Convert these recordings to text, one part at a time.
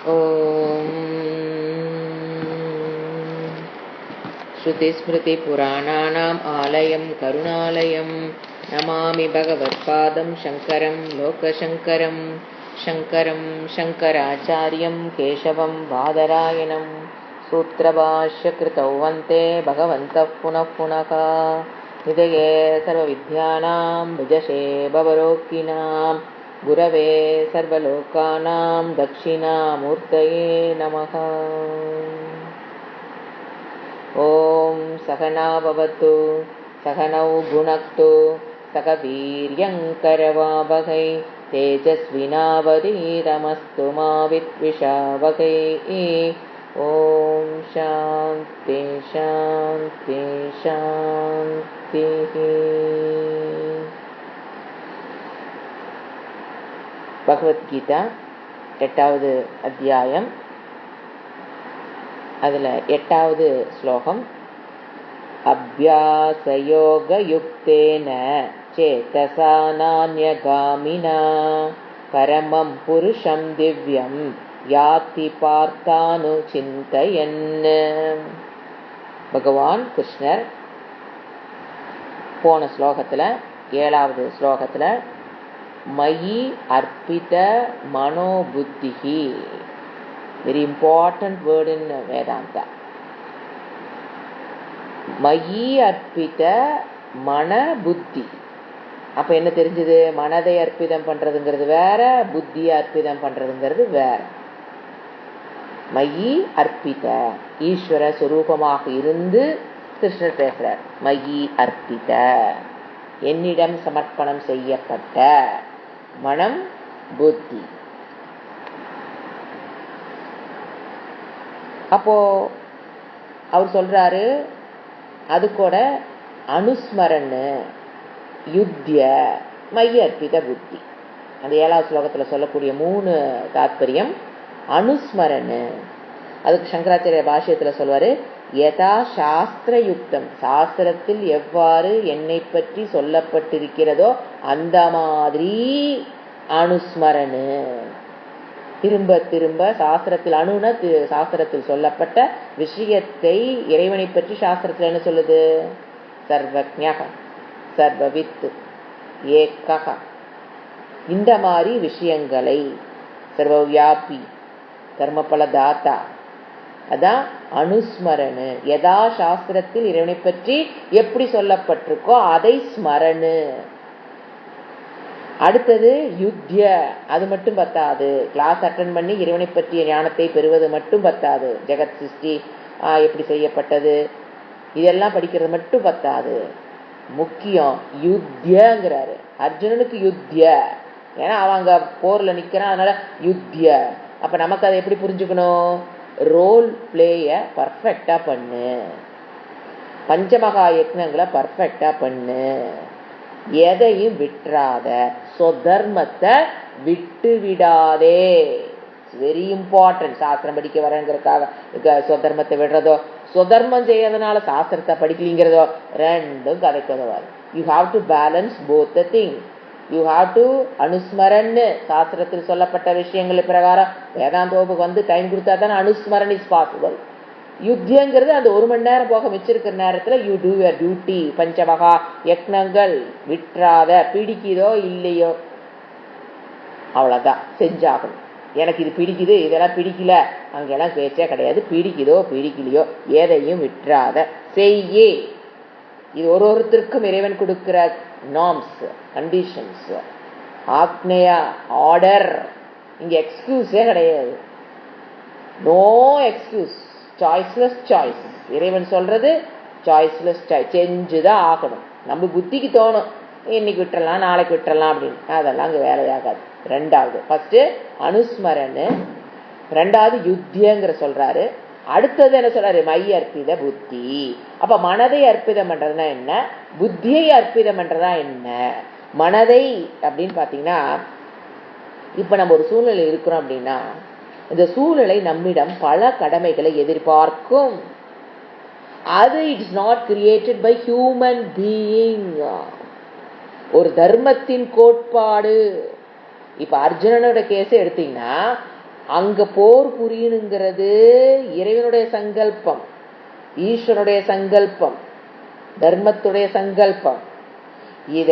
ஓம் ஸ்ருதிஸ்மிருதிபுராணானாம் ஆலயம் கருணாலயம் நமாமி பகவத்பாதம் சங்கரம் லோகசங்கரம் சங்கரம் சங்கராச்சார்யம் கேசவம் பாதராயணம் சூத்ரபாஷ்யகிருதௌ வந்தே பகவந்தः புனः புனः நிதயே சர்வவித்யானாம் விஜஷே பவரோக்கினாம் குரவே சர்வலோகானாம் தக்ஷிணாமூர்த்தயே நமः. ஓம் சகனா பவது சகனௌ புனக்து சக வீர்யங்கரவாவகை தேஜஸ்வினாவதீதமஸ்து மா வித்விஷாவகை. ஓம் சாந்தி சாந்தி சாந்தி. பகவத்கீதா 8வது அத்தியாயம், அதில் 8வது ஸ்லோகம். அப்யாசயோகயுக்தேன சேதசா நான்யகாமினா பரமம் புருஷம் திவ்யம் யாத்தி பார்த்தானு சிந்தயன். பகவான் கிருஷ்ணர் போன ஸ்லோகத்தில் 7வது ஸ்லோகத்தில் மயி அர்ப்பித மனோபுத்திஹி, very important word in Vedanta. மயி அர்ப்பித மன புத்தி. அப்ப என்ன தெரிஞ்சது? மனதை அர்ப்பிதம் பண்றதுங்கிறது வேற, புத்தியை அர்ப்பிதம் பண்றதுங்கிறது வேற. மயி அர்ப்பித, ஈஸ்வர சுரூபமாக இருந்து கிருஷ்ணர் பேசுறார். மயி அர்ப்பித, என்னிடம் சமர்ப்பணம் செய்யப்பட்ட மனம் புத்தி. அப்போ அவர் சொல்றாரு, அது கூட அனுஸ்மரன்னு யுத்திய மைய அர்ப்பித புத்தி. அந்த 7வது ஸ்லோகத்தில் சொல்லக்கூடிய 3 தாத்பரியம். அனுஸ்மரன்னு, அதுக்கு சங்கராச்சாரிய பாஷ்யத்தில் சொல்வாரு, யதா சாஸ்திர யுக்தம், சாஸ்திரத்தில் எவ்வாறு என்னை பற்றி சொல்லப்பட்டிருக்கிறதோ அந்த மாதிரி அனுஸ்மரனு. திரும்ப திரும்ப சாஸ்திரத்தில், அணுன சாஸ்திரத்தில் சொல்லப்பட்ட விஷயத்தை, இறைவனை பற்றி சாஸ்திரத்தில் என்ன சொல்லுது? சர்வஜ்ஞக சர்வவித் ஏகக, இந்த மாதிரி விஷயங்களை, சர்வவியாபி கர்மபல தாத்தா, அதான் அனுஸ்மரனு. யதா சாஸ்திரத்தில் இறைவனை பற்றி எப்படி சொல்லப்பட்டிருக்கோ அதை ஸ்மரனு. அடுத்தது யுத்திய, அது மட்டும் பத்தாது. கிளாஸ் அட்டன் பண்ணி இறைவனை பற்றிய ஞானத்தை பெறுவது மட்டும் பத்தாது. ஜெகத் சிருஷ்டி எப்படி செய்யப்பட்டது இதெல்லாம் படிக்கிறது மட்டும் பத்தாது. முக்கியம் யுத்தியங்கிறாரு. அர்ஜுனனுக்கு யுத்திய, ஏன்னா அவங்க போர்ல நிக்கிறான், அதனால யுத்திய. அப்ப நமக்கு அதை எப்படி புரிஞ்சுக்கணும்? ரோல் பிளேய பர்ஃபெக்டா பண்ணு, பஞ்சமகா யக்னங்களை பர்ஃபெக்டா பண்ணு, எதையும் விட்டுறாத, சொதர்மத்தை விட்டு விடாதே. Very important. சாஸ்திரம் படிக்க வரங்கிறதுக்காக சொதர்மத்தை விடுறதோ, சொதர்மம் செய்யறதுனால சாஸ்திரத்தை படிக்கலிங்கிறதோ, ரெண்டும் கதைக்கு உதவாது. You have to balance both the thing. You have to அனுஸ்மரன், சாஸ்திரத்தில் சொல்லப்பட்ட விஷயங்கள் பிரகாரம் வேதாந்த வகுப்புக்கு வந்து டைம் கொடுத்தா தானே அனுஸ்மரன் இஸ் பாசிபிள். யுத்தியங்கிறது அந்த 1 மணி நேரம் போக வச்சிருக்கிற நேரத்தில் யூ டூ யுவர் டியூட்டி. பஞ்சமகா யக்னங்கள் விட்டுறாத, பிடிக்குதோ இல்லையோ அவ்வளோதான் செஞ்சாகணும். எனக்கு இது பிடிக்குது, இதெல்லாம் பிடிக்கல, அங்கெல்லாம் பேச்சே கிடையாது. பிடிக்குதோ பிடிக்கலையோ எதையும் விட்டுறாத, செய்யே. இது ஒருத்தருக்கும் இறைவன் கொடுக்கிற நார்ம்ஸ், கண்டிஷன்ஸ், ஆக்னேயா, ஆர்டர். இங்க எக்ஸ்கியூஸே கிடையாது. No excuse, choiceless choice. இறைவன் சொல்றது சாய்ஸ்லெஸ் சாய்ஸ், செஞ்சுதான் ஆகணும். நம்ம புத்திக்கு தோணும் இன்னைக்கு விட்டுறலாம் நாளைக்கு விட்டுறலாம் அப்படின்னு, அதெல்லாம் அங்கே வேலையாகாது. 2வது, ஃபர்ஸ்ட் அனுஸ்மரனு, 2வது யுத்தியங்கிற சொல்றாரு. அடுத்தது என்ன சொல்றாரு? மைய அர்ப்பித புத்தி. அப்ப மனதை அர்ப்பிதம் பண்றதுனா என்ன, புத்தியை அர்ப்பிதம் பண்றதா என்ன? மனதை அப்படின்னு பாத்தீங்கன்னா, இப்ப நம்ம ஒரு சூழ்நிலை இருக்கிறோம் அப்படின்னா, இந்த சூழ்நிலை நம்மிடம் பல கடமைகளை எதிர்பார்க்கும். அது it's not created by human being. ஒரு தர்மத்தின் கோட்பாடு. இப்ப அர்ஜுனனோட கேஸ் எடுத்தீங்கன்னா, அங்க போர் புரியணுங்கிறது இறைவனுடைய சங்கல்பம், ஈஸ்வரனுடைய சங்கல்பம், தர்மத்துடைய சங்கல்பம். இத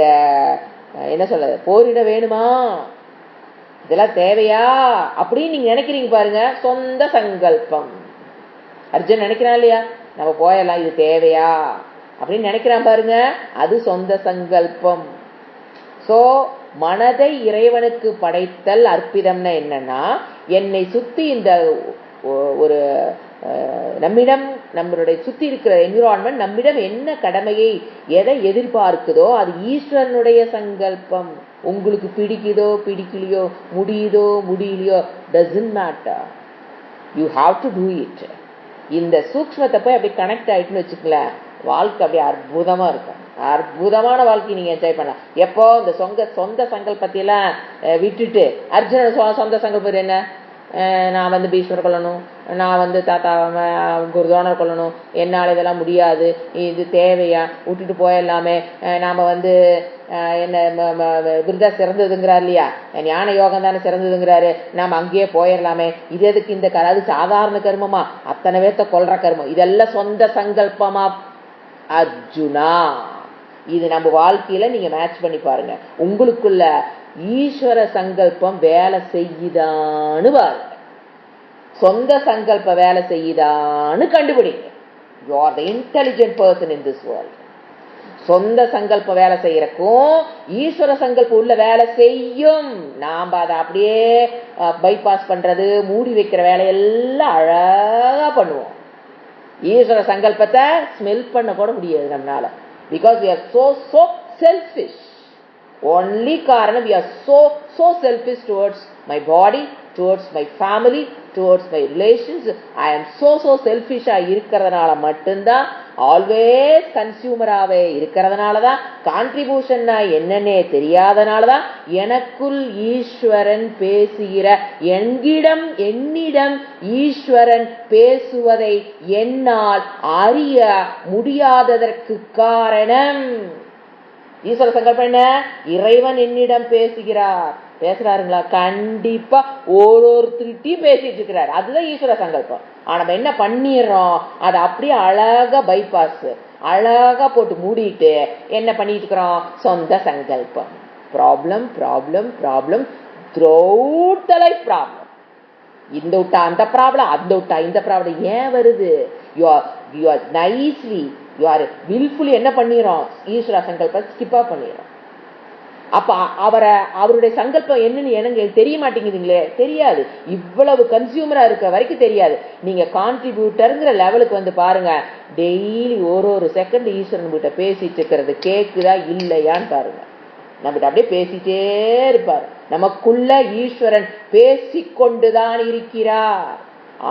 என்ன சொல்ல, போரிட வேணுமா, இதெல்லாம் தேவையா அப்படின்னு நீங்க நினைக்கிறீங்க பாருங்க, சொந்த சங்கல்பம். அர்ஜுன் நினைக்கிறான் இல்லையா, நம்ம போயலாம், இது தேவையா அப்படின்னு நினைக்கிறான் பாருங்க, அது சொந்த சங்கல்பம். சோ மனதை இறைவனுக்கு படைத்தல் அற்பிதம்னா என்னன்னா, என்னை சுத்தி இந்த ஒரு நம்மிடம், நம்மளுடைய சுத்தி இருக்கிற என்விரான்மெண்ட் நம்மிடம் என்ன கடமையை எதை எதிர்பார்க்குதோ அது ஈஸ்வரனுடைய சங்கல்பம். உங்களுக்கு பிடிக்குதோ பிடிக்கலையோ, முடியுதோ முடியலையோ, doesn't matter, you have to do it. இந்த சூக்ஷ்மத்தை போய் அப்படி கனெக்ட் ஆயிட்டுன்னு வச்சுக்கல, வாழ்க்கை அப்படியே அற்புதமா இருக்கும். அற்புதமான வாழ்க்கை நீங்க என்ஜாய் பண்ணலாம். எப்போ இந்த சொந்த சங்கல்பத்தையெல்லாம் விட்டுட்டு, அர்ஜுனோட சொந்த சங்கல்பம் என்ன, நான் பீஷ்மர் கொள்ளணும், நான் தாத்தா குருதோனர் கொள்ளணும், என்னால் இதெல்லாம் முடியாது, இது தேவையா, விட்டுட்டு போயிடலாமே, நாம என்ன விருதா சிறந்ததுங்கிறார் இல்லையா, ஞான யோகம் தானே சிறந்ததுங்கிறாரு, நாம அங்கேயே போயிடலாமே, இது எதுக்கு இந்த அது சாதாரண கர்மமா, அத்தனை பேர்த்த கொல்ற கர்மம், இதெல்லாம் சொந்த சங்கல்பமா அர்ஜுனா. இது நம்ம வாழ்க்கையில நீங்க மேட்ச் பண்ணி பாருங்க, உங்களுக்குள்ள ஈஸ்வர சங்கல்பம் வேலை செய்யுதான்னு பாருங்க, சொந்த சங்கல்ப வேலை செய்யுதான்னு கண்டுபிடிங்க. You are the intelligent person in this world. சொந்த சங்கல்ப வேலை செய்யறக்கும் ஈஸ்வர சங்கல்பம் உள்ள வேலை செய்யும். நாம அதை அப்படியே பைபாஸ் பண்றது, மூடி வைக்கிற வேலையெல்லாம் அழகா பண்ணுவோம். ஈஸ்வர சங்கல்பத்தை ஸ்மெல் பண்ண கூட முடியாது நம்மளால, because we are so selfish. Only காரணம் we are so selfish towards my body, towards my family, towards my relations. I am so selfish இருக்கிறதுனால மட்டும்தான், ஆல்வேஸ் கன்சியூமராகவே இருக்கிறதுனாலதான், கான்ட்ரிபியூஷன் என்னன்னே தெரியாதனாலதான் எனக்குள் ஈஸ்வரன் பேசுகிற, என்னிடம் ஈஸ்வரன் பேசுவதை என்னால் அறிய முடியாததற்கு காரணம், ஈஸ்வர சங்கல்பம் என்ன, இறைவன் என்னிடம் பேசுறாருங்களா, கண்டிப்பா ஒருத்தருட்டையும் பேசிட்டு இருக்கிறார், அதுதான் ஈஸ்வர சங்கல்பம். ஆனா நம்ம என்ன பண்ணிடுறோம், அதை அப்படியே அழகா பைபாஸ், அழகா போட்டு மூடிட்டு என்ன பண்ணிட்டு இருக்கிறோம், சொந்த சங்கல்பம். Problem problem problem throughout the life problem. இந்த விட்டா அந்த ப்ராப்ளம், அந்த விட்டா இந்த ப்ராப்ளம். ஏன் வருது? You are nicely, you are wilfully என்ன பண்ணிடுறோம், ஈஸ்வர சங்கல்பம் ஸ்கிப்பா பண்ணிடுறோம். அப்ப அவருடைய சங்கல்பம் என்னன்னு எனக்கு தெரிய மாட்டேங்குதுங்களே, தெரியாது. இவ்வளவு கன்சியூமரா இருக்க வரைக்கும் தெரியாது. நீங்க கான்ட்ரிபியூட்டருங்கிற லெவலுக்கு பாருங்க, டெய்லி ஒரு செகண்ட் ஈஸ்வரன் கிட்ட பேசிட்டு இருக்கிறது கேக்குதா இல்லையான்னு பாருங்க. நம்மகிட்ட அப்படியே பேசிட்டே இருப்பார். நமக்குள்ள ஈஸ்வரன் பேசிக்கொண்டுதான் இருக்கிறார்.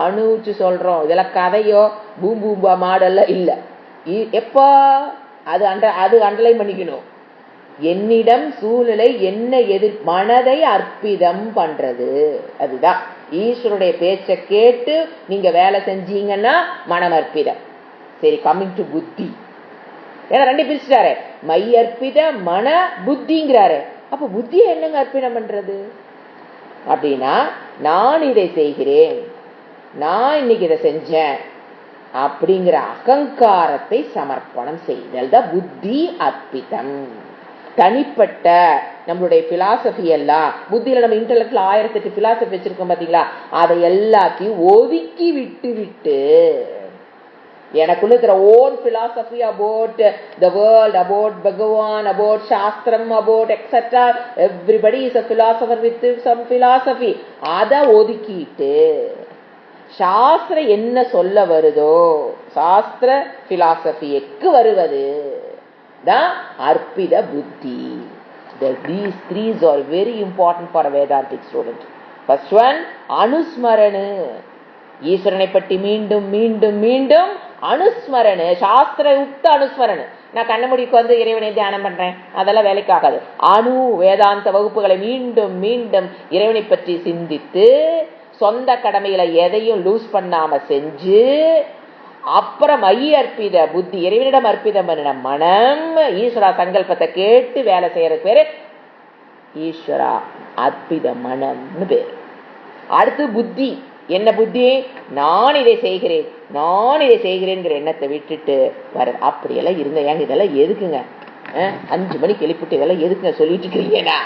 அணுச்சு சொல்றோம், இதெல்லாம் கதையோ பூம்பூம்பா மாடல்ல இல்ல. எப்ப அது அண்டர்லைன் பண்ணிக்கணும். என்னிடம் சூழ்நிலை என்ன மனதை அற்பிதம் பண்றது, அதுதான் ஈஸ்வருடைய பேச்ச கேட்டு நீங்க வேலை செஞ்சீங்கன்னா மனம் அற்பிதம். சரி, கம்மிங் டு புத்தி, ஏன்னா ரெண்டு பிரிச்சுட்டாரு, மை அற்பித மன புத்திங்கிறாரு. அப்ப புத்தியை என்னங்க அர்ப்பணம் பண்றது அப்படின்னா, நான் இதை செய்கிறேன், நான் இன்னைக்கு இதை செஞ்சேன் அப்படிங்கிற அகங்காரத்தை சமர்ப்பணம் செய்தல் தான் புத்தி அர்ப்பிதம். தனிப்பட்ட நம்மளுடைய பிலாசபி எல்லாம், புத்தியில நம்ம இன்டெலெக்ட்ல 1008 பிலாசபி வச்சிருக்கோம் பாத்தீங்களா, அதை எல்லாத்தையும் ஒதுக்கி விட்டு எனக்குள்ள இருக்கிற own philosophy about the world, about பகவான், அபவுட் சாஸ்திரம், about etcetera, everybody is a philosopher with some philosophy, அதை ஒதுக்கிட்டு சாஸ்திரம் என்ன சொல்ல வருதோ, சாஸ்திர பிலாசபிக்கு வருவது தான் அர்ப்பித புத்தி. These three are very important for a Vedantic student. First one, அனுஸ்மரணு, ஈஸ்வரனை பற்றி மீண்டும் மீண்டும் மீண்டும் அனுஸ்மரணு, சாஸ்திர யுக்த அனுஸ்மரணு. நான் கண்ணமுடிக்கு இறைவனை தியானம் பண்றேன், அதெல்லாம் வேலைக்காகாது. வேதாந்த வகுப்புகளை மீண்டும் மீண்டும் இறைவனை பற்றி சிந்தித்து சொந்த கடமைகளை எதையும் லூஸ் பண்ணாம செஞ்சு, அப்புறம் அர்ப்பித புத்தி, இறைவனிடம் அர்ப்பிதம் பண்ணின மனம், ஈஸ்வரா சங்கல்பத்தை கேட்டு வேலை செய்யறது பேரு ஈஸ்வரா அர்ப்பித மனம்னு பேரு. அடுத்து புத்தி. என்ன புத்தி? நான் இதை செய்கிறேன், நான் இதை செய்கிறேங்கிற எண்ணத்தை விட்டுட்டு வர. அப்படியெல்லாம் இருந்த ஏங்க இதெல்லாம் எதுக்குங்க? 5 மணிக்கு எழுப்பிட்டு இதெல்லாம் எதுக்குங்க சொல்லிட்டு இருக்கீங்கன்னா,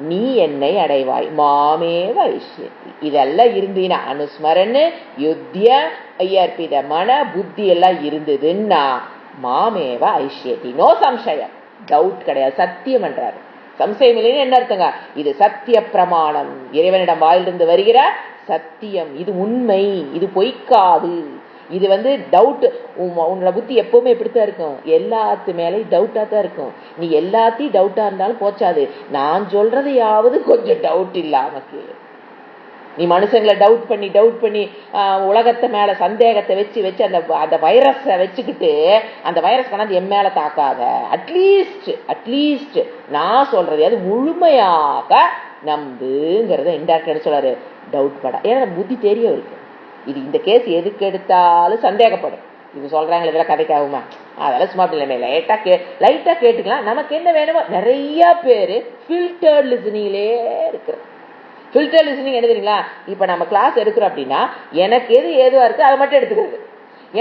நீ என்னை அடைவாய் மாமே வைஷ்யதி. இதெல்லாம் இருந்தீங்கன்னா அனுஸ்மரன் யுத்திய ஐயர்பித மன புத்தி எல்லாம் இருந்ததுன்னா மாமேவ ஐஷ்யதி. நோ சம்சயம், டவுட் கிடையாது, சத்தியம் என்றாரு. சம்சயம் இல்லைன்னு என்ன அர்த்தங்க? இது சத்திய பிரமாணம், இறைவனிடம் வாயிலிருந்து வருகிற சத்தியம், இது உண்மை, இது பொய்க்காது. இது டவுட். உன்னோட புத்தி எப்பவுமே எப்படித்தான் இருக்கும்? எல்லாத்து மேலேயும் டவுட்டா தான் இருக்கும். நீ எல்லாத்தையும் டவுட்டா இருந்தாலும் போச்சாது, நான் சொல்றதையாவது கொஞ்சம் டவுட் இல்லாமக்கு. நீ மனுஷங்களை டவுட் பண்ணி உலகத்தை மேல சந்தேகத்தை வச்சு அந்த வைரஸை வச்சுக்கிட்டு அந்த வைரஸ் கொண்டாந்து என் மேல தாக்காத. அட்லீஸ்ட் நான் சொல்றதையாவது முழுமையாக நம்புங்கிறத இன்டேரக்டா சொல்றாரு. டவுட் பட. ஏன்னா புத்தி தெரிய இருக்கு. இது இந்த கேஸ் எதுக்கு எடுத்தாலும் சந்தேகப்படும். இது சொல்றாங்களே இதெல்லாம் கதைக்காகுமா? அதெல்லாம் சும்மா அப்படி லைட்டா கேட்டுக்கலாம். நமக்கு என்ன வேணுமோ. நிறைய பேரு ஃபில்டர்ட் லிசனிங்லே இருக்கிற. ஃபில்டர் லிசனிங் என்ன தெரியுங்களா? இப்ப நம்ம கிளாஸ் எடுக்கிறோம் அப்படின்னா எனக்கு எது ஏதுவா இருக்கு அதை மட்டும் எடுத்துக்கிறது,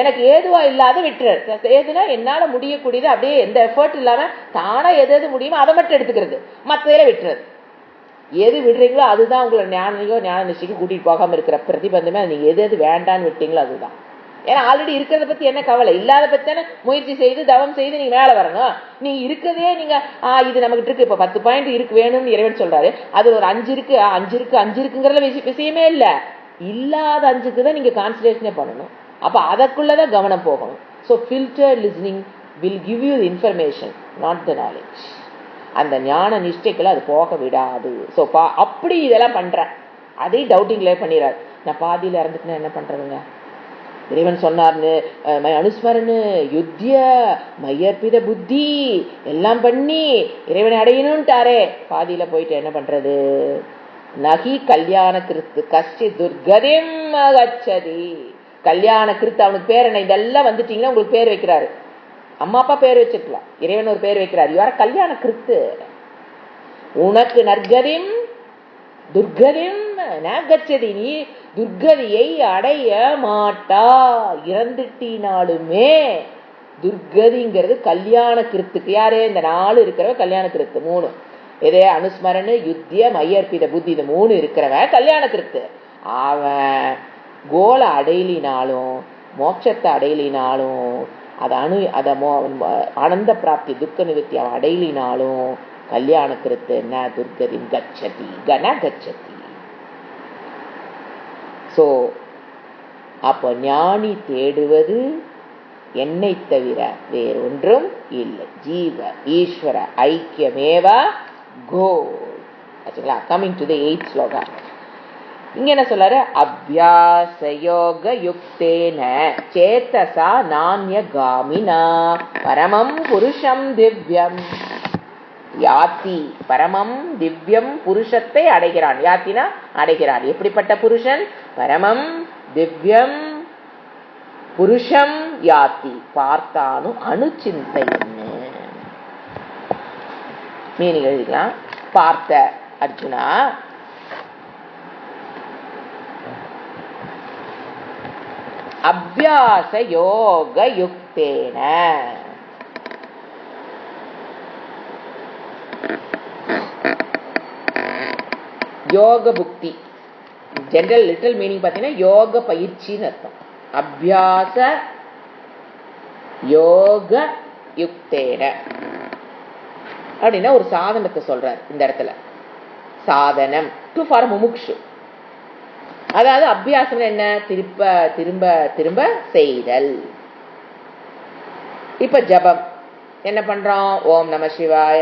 எனக்கு ஏதுவா இல்லாத விட்டுறது. ஏதுனா என்னால முடியக்கூடியது அப்படியே எந்த எஃபர்ட் இல்லாம தானா எது முடியுமோ அதை மட்டும் எடுத்துக்கிறது, மற்றதில விட்டுறது. எது விடுறீங்களோ அதுதான் உங்களை ஞான நிச்சயம் கூட்டிட்டு போகாம இருக்கிற பிரதிபந்தமே. நீங்க எது வேண்டான்னு விட்டீங்களோ அதுதான். ஏன்னா ஆல்ரெடி இருக்கிறத பத்தி என்ன கவலை? இல்லாத பத்தி தானே முயற்சி செய்து தவம் செய்து நீங்க மேல வரணும். நீங்க இருக்கதே நீங்க இது நமக்கு இருக்கு. இப்ப 10 பாயிண்ட் இருக்கு வேணும்னு இறைவன் சொல்றாரு. அது ஒரு 5 இருக்குங்கிறத விஷயமே இல்ல. இல்லாத 5க்கு தான் நீங்க கான்சன்ட்ரேஷனே பண்ணணும். அப்ப அதற்குள்ளதான் கவனம் போகணும். So filter listening will give you information, not the knowledge. அந்த ஞான நிஷ்டைக்குள்ள அது போக விடாது. ஸோ அப்படி இதெல்லாம் பண்றேன், அதையும் டவுட்டிங்ல பண்ணிடுறாரு. நான் பாதியில இறந்துட்டுனா என்ன பண்றதுங்க? இறைவன் சொன்னார்னு அனுஸ்மரனு யுத்திய மையர்பித புத்தி எல்லாம் பண்ணி இறைவனை அடையணும்ட்டாரே, பாதியில போயிட்டு என்ன பண்றது? நகி கல்யாண கிருத்து கஷ்டி துர்கதிம் கச்சதி. கல்யாண கிருத்து அவனுக்கு பேர் என்ன? இதெல்லாம் வந்துட்டீங்கன்னா உங்களுக்கு பேர் வைக்கிறாரு. அம்மா அப்பா பேர் வச்சிருக்கலாம், இறைவன் ஒரு பேர் வைக்கிறார். யார கல்யாண கிருத்து. உனக்கு நற்கதிம் துர்கதிம் நகச்சதி. நீ துர்கதியை அடைய மாட்டா. இறந்துட்டினாலுமே துர்கதிங்கிறது கல்யாண கிருத்துக்கு. யாரு? இந்த 4 இருக்கிறவ கல்யாண கிருத்து. 3 எதே அனுஸ்மரனு யுத்திய மையர்பித புத்தி, இந்த 3 இருக்கிறவன் கல்யாண கிருத்து. அவன் கோல அடையிலினாலும் மோட்சத்தை அடையிலினாலும் ஆனந்த பிராப்தி துக்க நிவர்த்தி அவன் அடையிலினாலும் கல்யாண கிருத்து ந துர்கதி கச்சதி கன கச்சதி. சோ அப்ப ஞானி தேடுவது என்னை தவிர வேறொன்றும் இல்லை. ஜீவ ஈஸ்வர ஐக்கியமேவ goal. Coming to the 8th shloka. இங்க என்ன சொல்றாரு? அபியாச யோக யுக்தேன சேதசா நான்ய காமினா பரமம் புருஷம் திவ்யம் யாத்தி. பரமம் திவ்யம் புருஷத்தை அடைகிறான். யாத்தினா அடைகிறான். எப்படிப்பட்ட புருஷன்? பரமம் திவ்யம் புருஷம் யாத்தி. பார்த்தானு அணுச்சிந்தைன்னு மீனிங் எழுதிக்கலாம். பார்த்த அர்ஜுனா, அபியாச யோக யுக்தேன. யோக புக்தி ஜெனரல் லிட்டல் மீனிங் பார்த்தீங்கன்னா யோக பயிற்சின்னு அர்த்தம். அபியாச யோக யுக்தேன அப்படின்னா ஒரு சாதனத்தை சொல்றார் இந்த இடத்துல. சாதனம் டு ஃபார் முமுக்ஷு. அதாவது அபியாசம் என்ன? திரும்ப திரும்ப செய்தல். இப்ப ஜபம் என்ன பண்றோம்? ஓம் நம சிவாய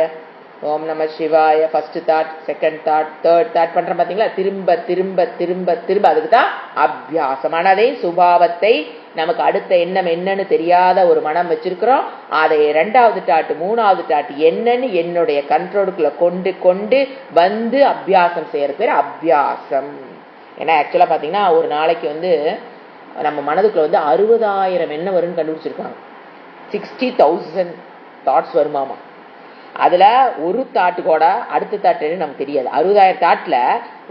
ஓம் நம சிவாய. First thought, second thought, third thought பண்றோம் பாத்தீங்களா? திரும்ப திரும்ப திரும்ப திரும்ப. அதுக்கு தான் அபியாசம். மனதை சுபாவத்தை நமக்கு அடுத்த எண்ணம் என்னன்னு தெரியாத ஒரு மனம் வச்சிருக்கிறோம். அதை 2வது தாட் 3வது தாட் என்னன்னு என்னுடைய கண்ட்ரோலுக்குள்ள கொண்டு கொண்டு வந்து அபியாசம் செய்யற பேர் அபியாசம். ஏன்னா ஆக்சுவலா பாத்தீங்கன்னா ஒரு நாளைக்கு நம்ம மனதுக்குள்ள 60,000 எண்ணம் வரும்னு கண்டுபிடிச்சிருக்காங்க. 60,000 தாட்ஸ் வருமாமா. அதில் ஒரு தாட்டு கூட அடுத்த தாட்டு என்னன்னு நமக்கு தெரியாது. 60,000 தாட்டில்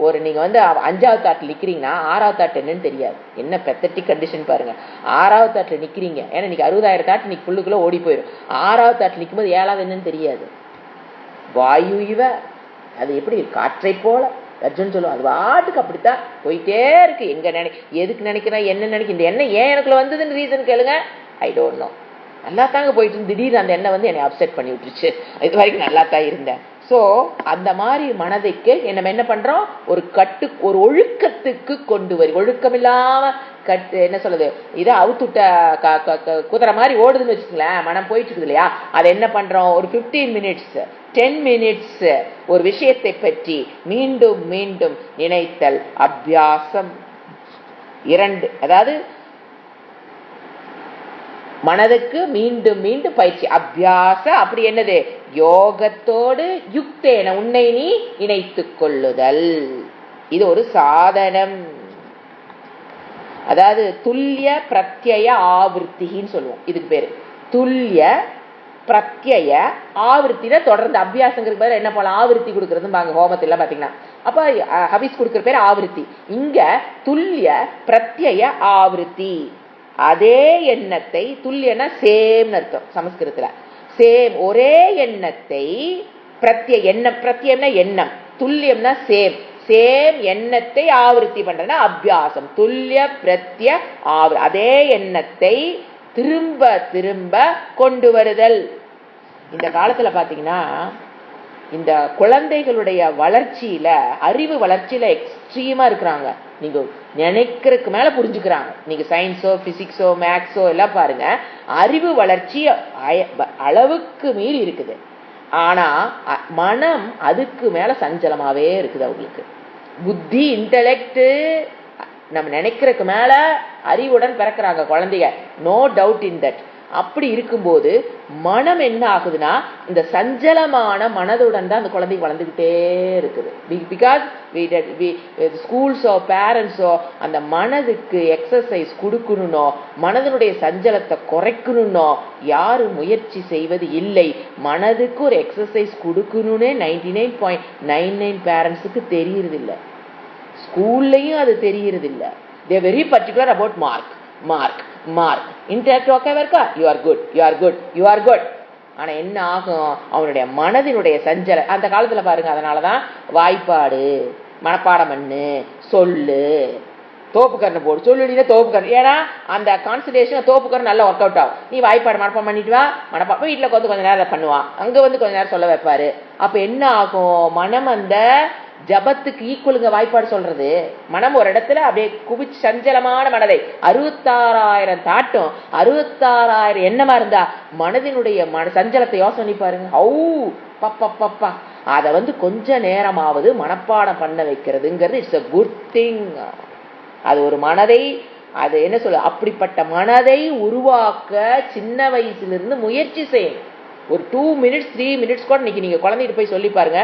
ஒரு நீங்கள் வந்து 5வது தாட்டில் நிற்கிறீங்கன்னா 6வது தாட்டு என்னன்னு தெரியாது. என்ன பெத்தட்டிக் கண்டிஷன் பாருங்கள். 6வது தாட்டில் நிற்கிறீங்க, ஏன்னா இன்றைக்கி 60,000 தாட்டு இன்றைக்கி ஃபுல்லுக்குள்ளே ஓடி போயிடும். 6வது தாட்டில் நிற்கும்போது 7வது என்னன்னு தெரியாது. வாயு இவ அது எப்படி காற்றை போல அர்ஜுன் சொல்லுவோம். அது பாட்டுக்கு அப்படித்தான் போயிட்டே இருக்கு. எதுக்கு நினைக்கிறேன், என்ன நினைக்க, இந்த எண்ணெய் ஏன் எனக்குள்ள வந்ததுன்னு ரீசன் கேளுங்க. I don't know. நல்லா தாங்க போயிட்டு திடீர்னு அந்த எண்ணெய் வந்து என்னை அப்செட் பண்ணி விட்டுருச்சு. இது வரைக்கும் நல்லா தான் இருந்தேன். ஸோ அந்த மாதிரி மனதைக்கு நம்ம என்ன பண்றோம், ஒரு ஒழுக்கத்துக்கு கொண்டு வரி. ஒழுக்கம் இல்லாம என்ன சொல்றது, இதை அவுத்துட்ட குதிரை மாதிரி ஓடுதுன்னு வச்சுக்கங்களேன், மனம் போயிட்டு இருக்குது இல்லையா, அதை என்ன பண்றோம், ஒரு 15 மினிட்ஸ் 10 மினிட்ஸ் ஒரு விஷயத்தை பற்றி மீண்டும் மீண்டும் நினைத்தல் அபியாசம். 2, அதாவது மனதுக்கு மீண்டும் மீண்டும் பயிற்சி அபியாச. அப்படி என்னது, யோகத்தோடு யுக்தேன உன்னை நீ இணைத்துக் கொள்ளுதல். இது ஒரு சாதனம். அதாவது துல்லிய பிரத்யய ஆவர்த்தின்னு சொல்லுவோம். இதுக்கு பேரு துல்லிய பிரத்யய ஆவர்த்தியில தொடர்ந்து அபியாசங்கிறது பேர் என்ன போல ஆவர்த்தி கொடுக்கறது பாங்க ஹோமத்துல பாத்தீங்கன்னா. அப்ப ஹவிஸ் கொடுக்கிற பேர் ஆவர்த்தி. இங்க துல்லிய பிரத்யய ஆவர்த்தி. அதே எண்ணத்தை, துல்லியனா சேம் அர்த்தம் சமஸ்கிருதத்துல, சேம் ஒரே எண்ணத்தை, பிரத்யம்னா எண்ணம், துல்லியம்னா சேம், சேம் எண்ணத்தை ஆவர்த்தி பண்றதுனா அபியாசம். துல்லிய பிரத்ய அதே எண்ணத்தை திரும்ப திரும்ப கொண்டு வருதல். இந்த காலத்துல பாத்தீங்கன்னா இந்த குழந்தைகளுடைய வளர்ச்சியில, அறிவு வளர்ச்சியில எக்ஸ்ட்ரீமா இருக்கிறாங்க. நீங்க நினைக்கிறதுக்கு மேல புரிஞ்சுக்கிறாங்க. நீங்க சயின்ஸோ பிசிக்ஸோ மேக்ஸோ எல்லாம் பாருங்க, அறிவு வளர்ச்சி அளவுக்கு மீறி இருக்குது. ஆனா மனம் அதுக்கு மேல சஞ்சலமாவே இருக்குது அவங்களுக்கு. புத்தி இன்டலெக்ட் நம்ம நினைக்கிறதுக்கு மேல அறிவுடன் பிறக்கிறாங்க குழந்தைங்க, நோ டவுட் இன் தட். அப்படி இருக்கும்போது மனம் என்ன ஆகுதுன்னா, இந்த சஞ்சலமான மனதுடன் தான் அந்த குழந்தை வளர்ந்துகிட்டே இருக்குது. பிகாஸ் ஸ்கூல்ஸோ பேரண்ட்ஸோ அந்த மனதுக்கு எக்ஸசைஸ் கொடுக்கணும்னோ, மனதனுடைய சஞ்சலத்தை குறைக்கணும்னோ யாரும் முயற்சி செய்வது இல்லை. மனதுக்கு ஒரு எக்ஸசைஸ் கொடுக்கணும்னே 99.99 பேரண்ட்ஸுக்கு தெரியறது இல்லை. ஸ்கூல்லையும் அது தெரியறது இல்லை. They very particular about mark. Intellect ஓகேவா இருக்கா, யூ ஆர் குட். ஆனா என்ன ஆகும், அவனுடைய மனதினுடைய சஞ்சல அந்த காலத்துல பாருங்க. அதனாலதான் வாய்ப்பாடு மனப்பாடம் பண்ணு, சொல்லு, தோப்புக்கரணை போடு, சொல்லுடினா தோப்புக்கரணை. ஏன்னா அந்த கான்சன்ட்ரேஷன் தோப்புக்கரணை நல்லா ஒர்க் அவுட் ஆகும். நீ வாய்ப்பாடு மனப்பாடம் பண்ணிட்டு வா, மனப்பாடம் வீட்டுல வந்து கொஞ்ச நேரம் பண்ணுவான், அங்க வந்து கொஞ்ச நேரம் சொல்ல வைப்பாரு. அப்ப என்ன ஆகும், மனம் அந்த ஜபத்துக்கு ஈக்குவலுங்க வாய்ப்பாடு சொல்றது. மனம் ஒரு இடத்துல அப்படியே குவிச்சு சஞ்சலமான மனதை 66,000 தாட்டும் 66,000 எண்ணமா இருந்தா மனதினுடைய சஞ்சலத்தை யோசனை பாருங்க. பப்பா அதை வந்து கொஞ்ச நேரமாவது மனப்பாடம் பண்ண வைக்கிறதுங்கிறது இட்ஸ் a குட் திங். அது ஒரு மனதை, அது என்ன சொல்ல, அப்படிப்பட்ட மனதை உருவாக்க சின்ன வயசுல இருந்து முயற்சி செய்யணும். ஒரு 2 மினிட்ஸ் 3 மினிட்ஸ் கூட இன்னைக்கு நீங்க குழந்தைகிட்ட போய் சொல்லி பாருங்க,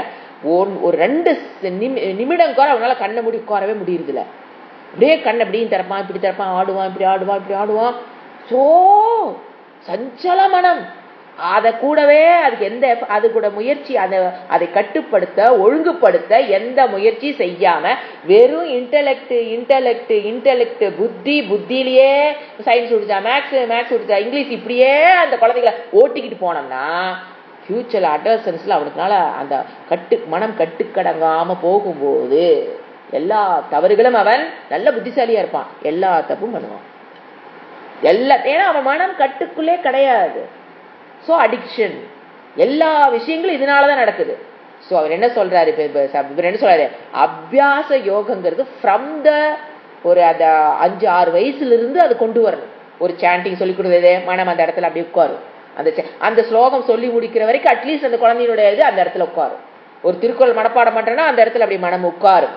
ஒரு 2 நிமிடம் கூட அவனால கண்ணை மூடி உட்காரவே முடியுறதில்ல. அப்படியே கண்ணை அப்படியும் திறப்பான், இப்படி திறப்பான், ஆடுவான், இப்படி ஆடுவான். சோ சஞ்சல மனம். அதை கூடவே அதுக்கு அது கூட முயற்சி, அதை கட்டுப்படுத்த ஒழுங்குபடுத்த எந்த முயற்சி செய்யாம வெறும் இன்டெலெக்ட் புத்தியிலேயே சயின்ஸ் உடுச்சா மேக்ஸ் உடுச்சா இங்கிலீஷ் இப்படியே அந்த குழந்தைகளை ஓட்டிக்கிட்டு போனோம்னா ஃபியூச்சர்ல அட்வர்சன்ஸ்ல அவனுக்குனால அந்த மனம் கட்டுக்கடங்காம போகும்போது எல்லா தவறுகளும், அவன் நல்ல புத்திசாலியா இருப்பான், எல்லா தப்பும் பண்ணுவான். ஏன்னா அவன் மனம் கட்டுக்குள்ளே கிடையாது. ஸோ அடிக்ஷன் எல்லா விஷயங்களும் இதனாலதான் நடக்குது. ஸோ அவர் என்ன சொல்றாரு, அபியாச யோகங்கிறது ஃப்ரம் த ஒரு அந்த 5-6 வயசுல இருந்து அது கொண்டு வரணும். ஒரு சாண்டிங் சொல்லி கொடுத்தது, மனம் அந்த இடத்துல அப்படி உட்காரும். அந்த ஸ்லோகம் சொல்லி முடிக்கிற வரைக்கும் அட்லீஸ்ட் அந்த குழந்தையினுடைய இது அந்த இடத்துல உட்காரும். ஒரு திருக்குறள் மனப்பாடம் பண்றேன்னா அந்த இடத்துல அப்படி மனம் உட்காரும்.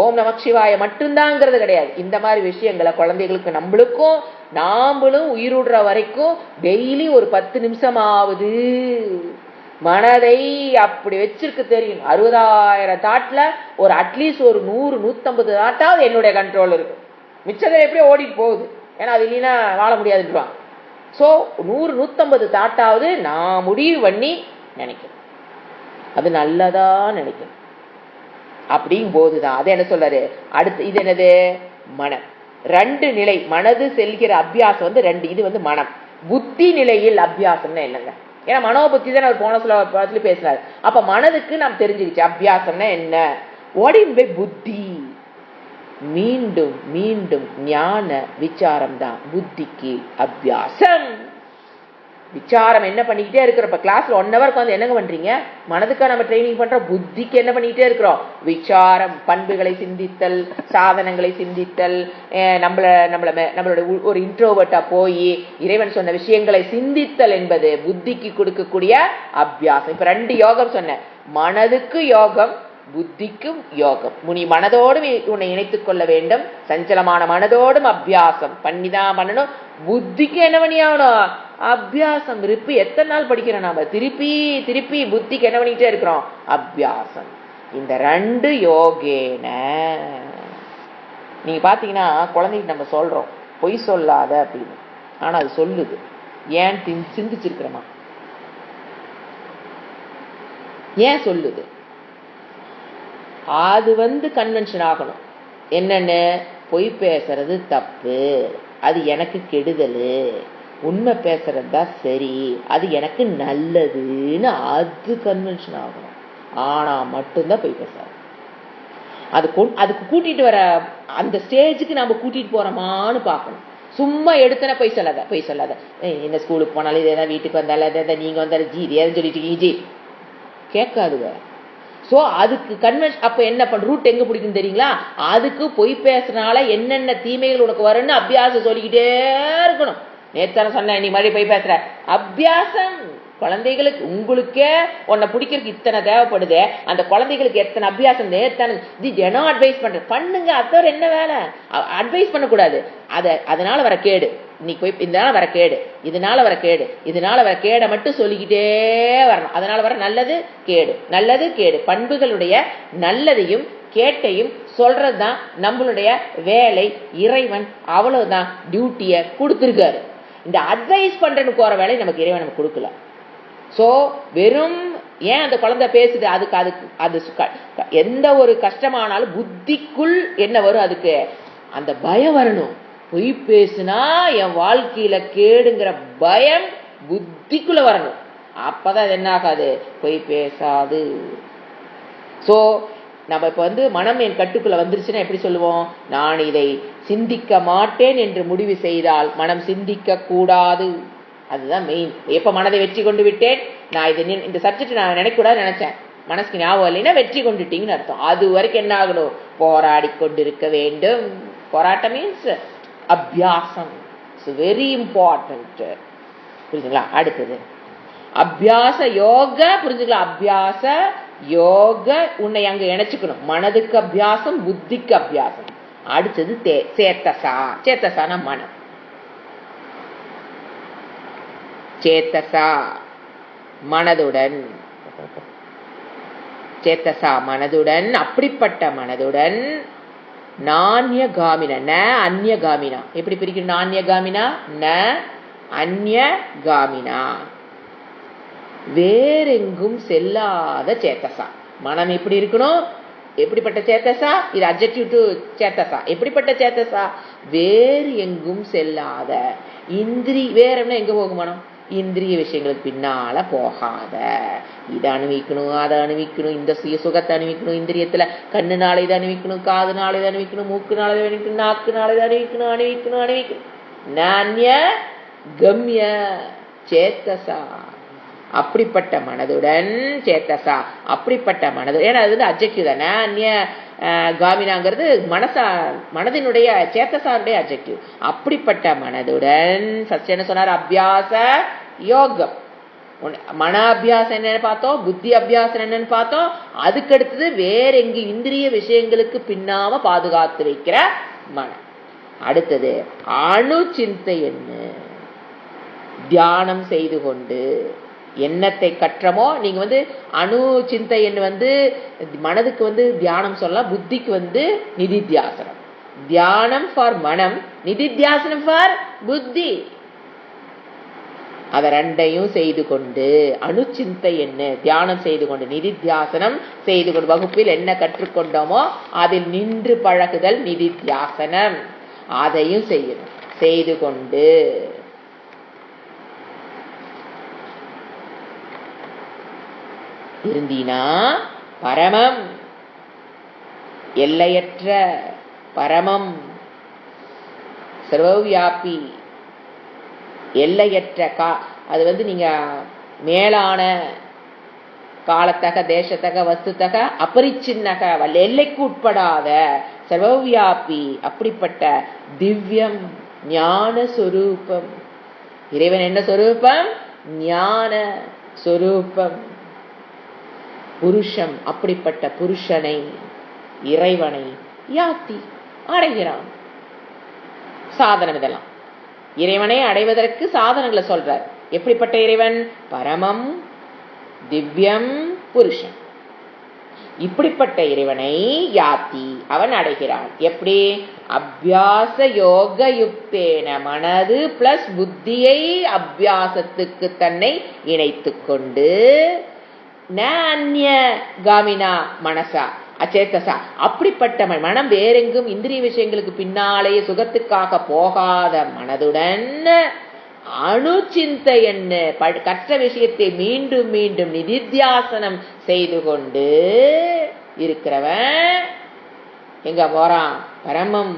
ஓம் நம சிவாய மட்டும்தாங்கிறது கிடையாது. இந்த மாதிரி விஷயங்களை குழந்தைகளுக்கு நாம்பளும் உயிரிடுற வரைக்கும் டெய்லி ஒரு 10 நிமிஷமாவது மனதை அப்படி வச்சிருக்கு தெரியும். 60,000 தாட்ல ஒரு அட்லீஸ்ட் ஒரு 100-150 தாட்டாவது என்னுடைய கண்ட்ரோல் இருக்கு. மிச்சத்தில் எப்படியோ ஓடிட்டு போகுது, ஏன்னா அது இல்லைன்னா வாழ முடியாதுன்றான். ஸோ 100-150 தாட்டாவது நான் முடிவு பண்ணி நினைக்கிறேன். அது நல்லதா நினைக்கணும். அப்படிங்கும் போதுதான் அது என்ன சொல்றாரு அடுத்து. இது என்னது? மனம். 2 நிலை மனது செல்கிற அபியாசம் வந்து 2. இது வந்து மனம். புத்தி நிலையில் அபியாசம்னா என்னங்க? ஏன்னா மனோபுத்தி தான் அவர் போன சில பேசுறாரு. அப்ப மனதுக்கு நாம் தெரிஞ்சுக்கிச்சு அபியாசம்னா என்ன. ஓடிம்பை புத்தி. மீண்டும் மீண்டும் ஞான விசாரம் தான் புத்திக்கு அபியாசம். விசாரம் என்ன பண்ணிக்கிட்டே இருக்கிறோம். இப்ப கிளாஸ்ல 1 ஹவர் வந்து என்னங்க பண்றீங்க? மனதுக்காக நம்ம ட்ரைனிங் பண்றோம். புத்திக்கு என்ன பண்ணிக்கிட்டே இருக்கிறோம்? விசாரம். பண்புகளை சிந்தித்தல், சாதனங்களை சிந்தித்தல், நம்மளோட ஒரு இன்ட்ரோவர்ட்டா போய் இறைவன் சொன்ன விஷயங்களை சிந்தித்தல் என்பது புத்திக்கு கொடுக்கக்கூடிய அபியாசம். இப்ப 2 யோகம் சொன்னேன். மனதுக்கு யோகம், புத்திக்கும் யோகம். முனி மனதோடும் உன்னை இணைத்துக் கொள்ள வேண்டும். சஞ்சலமான மனதோடும் அபியாசம் பண்ணிதான் பண்ணணும். புத்திக்கு என்ன பண்ணி ஆகணும்? அபியாசம். எத்தனை நாள் படிக்கிறோம் நாம? திருப்பி திருப்பி புத்திக்கு என்ன பண்ணிட்டே இருக்கிறோம்? அபியாசம். இந்த 2 யோகேன. நீங்க பாத்தீங்கன்னா குழந்தைக்கு நம்ம சொல்றோம் பொய் சொல்லாத அப்படின்னு. ஆனா அது சொல்லுது. ஏன் சிந்திச்சிருக்கிறோமா? ஏன் சொல்லுது? அது வந்து கன்வென்ஷன் ஆகணும். என்னன்னு? பொய் பேசுறது தப்பு, அது எனக்கு கெடுதல், உண்மை பேசுறது தான் சரி, அது எனக்கு நல்லதுன்னு அது கன்வென்ஷன் ஆகணும். ஆனா மட்டும்தான் பொய் பேசாது. அதுக்கு கூட்டிட்டு வர அந்த ஸ்டேஜுக்கு நம்ம கூட்டிட்டு போறோமான்னு பார்க்கணும். சும்மா எடுத்தன பொய் சொல்லாத. என்ன ஸ்கூலுக்கு போனாலும் இதே, வீட்டுக்கு வந்தாலும் இதை, நீங்க வந்தாலும் ஜி ஏன்னு சொல்லிட்டு ஜி கேட்காதுங்க. சோ அதுக்கு கன்வென்ஷன். அப்ப என்ன பண்ண ரூட் எங்க பிடிக்கும் தெரியுங்களா? அதுக்கு பொய் பேசுறதுனால என்னென்ன தீமைகள் உனக்கு வரும்னு அபியாசம் சொல்லிக்கிட்டே இருக்கணும். நேத்தான சொன்ன நீ மாதிரி பொய் பேசுற அபியாசம். குழந்தைகளுக்கு உங்களுக்கே உன்னை பிடிக்கிறதுக்கு இத்தனை தேவைப்படுது. அந்த குழந்தைகளுக்கு எத்தனை அபியாசம் நேத்தான தினம் அட்வைஸ் பண்ற பண்ணுங்க. அதோட என்ன வேலை? அட்வைஸ் பண்ணக்கூடாது. அதனால வர கேடு, இன்னைக்கு போய் இதனால வர கேடு, இதனால வர கேடு, இதனால வர கேடை மட்டும் சொல்லிக்கிட்டே வரணும். அதனால வர நல்லது கேடு, நல்லது கேடு. பண்புகளுடைய நல்லதையும் கேட்டையும் சொல்றதுதான் நம்மளுடைய வேலை. இறைவன் அவ்வளவுதான் டியூட்டிய கொடுத்திருக்காரு. இந்த அட்வைஸ் பண்றேன்னு போற வேலை நமக்கு இறைவன் நமக்கு கொடுக்கல. சோ வெறும் ஏன் அந்த குழந்தை பேசுது? அது எந்த ஒரு கஷ்டமானாலும் புத்திக்குள் என்ன வரும்? அதுக்கு அந்த பயம் வரணும். பொய் பேசுனா என் வாழ்க்கையில கேடுங்கிற பயம் புத்திக்குள்ள வரணும். அப்பதான் அது என்ன ஆகாது? பொய் பேசாது. சோ நம்ம இப்ப வந்து மனம் என் கட்டுக்குள்ள வந்துருச்சுன்னா எப்படி சொல்லுவோம்? நான் இதை சிந்திக்க மாட்டேன் என்று முடிவு செய்தால் மனம் சிந்திக்க கூடாது. அதுதான் மெயின். எப்ப மனதை வெற்றி கொண்டு விட்டேன், நான் இந்த சப்ஜெக்ட் நான் நினைக்கூடாது நினைச்சேன், மனசுக்கு ஞாபகம் இல்லைன்னா வெற்றி கொண்டுட்டீங்கன்னு அர்த்தம். அது வரைக்கும் என்ன ஆகணும்? போராடி கொண்டிருக்க வேண்டும். போராட்டம் மீன்ஸ் அபியாசம். Very important. புரிஞ்சுங்களா? அடுத்தது அபியாச யோக. புரிஞ்சுங்களா? அபியாச யோக உன்னை அங்க இணைச்சுக்கணும். மனதுக்கு அபியாசம், புத்திக்கு அபியாசம். அடுத்தது சேத்தசா. சேத்தசான மனம். சேத்தசா மனதுடன். சேத்தசா மனதுடன். அப்படிப்பட்ட மனதுடன் நான்ய காமினா. ந அந்நிய காமினா. எப்படி பிரிக்கணும்? நான்ய காமினா ந அந்நிய காமினா. வேறெங்கும் செல்லாத சேத்தசா. மனம் எப்படி இருக்கணும்? எப்படிப்பட்ட சேத்தசா? இது அட்ஜெக்டிவ் டு சேத்தசா. எப்படிப்பட்ட சேத்தசா? வேறு எங்கும் செல்லாத. வேறம்னா எங்க போகும் மனம்? இந்திரிய விஷயங்களுக்கு பின்னால போகாத. இதை அணுவிக்கணும், அதை அணுவிக்கணும், இந்த சுகத்தை அணுவிக்கணும். இந்திரியத்துல கண்ணுனால இதை அணுவிக்கணும், காதுனால இதை அணுவிக்கணும், மூக்குனால இதை அணுவிக்கணும், நாக்குனால இதை அணுவிக்கணும். நான்ய கம்ய சேத்தசா. அப்படிப்பட்ட மனதுடன். சேத்தசா அப்படிப்பட்ட மனது. ஏன்னா அது வந்து அட்ஜெக்டிவ் தானே. அந்நிய காமினாங்கிறது மனதினுடைய சேத்தசாருடைய அட்ஜெக்டிவ். அப்படிப்பட்ட மனதுடன். ஃபர்ஸ்ட் என்ன சொன்னார்? அபியாச யோகம். மன அபியாசம் என்னன்னு பார்த்தோம், புத்தி அபியாசம் என்னன்னு பார்த்தோம். அதுக்கு அடுத்தது வேற எங்க இந்திரிய விஷயங்களுக்கு பின்னாம பாதுகாத்து வைக்கிற மனம். அடுத்தது அணு சிந்தை என்ன? தியானம் செய்து கொண்டு எண்ணத்தை கற்றமோ. நீங்க வந்து அணு சிந்தை என்ன வந்து மனதுக்கு வந்து தியானம் சொல்லலாம், புத்திக்கு வந்து நிதித்தியாசனம். தியானம் ஃபார் மனம், நிதித்தியாசனம் ஃபார் புத்தி. அதை ரெண்டையும் செய்து கொண்டு அணுச்சிந்தை என்ன தியானம் செய்து கொண்டு நிதித்தியாசனம் செய்து கொண்டு வகுப்பில் என்ன கற்றுக்கொண்டோமோ அதில் நின்று பழகுதல் நிதித்தியாசனம். அதையும் செய்யணும். செய்து கொண்டு இருந்தீனா பரமம் எல்லையற்ற பரமம் சர்வவியாபி எல்லையற்ற அது நீங்க மேலான காலத்தக தேசத்தக வஸ்துத்தக அபரிச்சின்னக எல்லைக்கு உட்படாத சர்வவியாபி அப்படிப்பட்ட திவ்யம் ஞான சொரூபம். இறைவன் என்ன சொரூபம்? ஞான சொரூபம். புருஷம் அப்படிப்பட்ட புருஷனை இறைவனை யாத்தி அடைகிறான். சாதனம் இதெல்லாம் இறைவனை அடைவதற்கு சாதனங்களை சொல்றார். எப்படிப்பட்ட இறைவன்? பரமம் திவ்யம் புருஷன். இப்படிப்பட்ட இறைவனை யாத்தி அவன் அடைகிறான். எப்படி? அபியாச யோக யுக்தேன மனது பிளஸ் புத்தியை அபியாசத்துக்கு தன்னை இணைத்து கொண்டு காமினா மனசா அச்சேதசா அப்படிப்பட்ட மனம் வேறெங்கும் இந்திரிய விஷயங்களுக்கு பின்னாலேயே சுகத்துக்காக போகாத மனதுடன் அணுச்சிந்தை என்ன கற்ற விஷயத்தை மீண்டும் மீண்டும் நிதித்தியாசனம் செய்து கொண்டு இருக்கிறவன் எங்க போறான்? பரமம்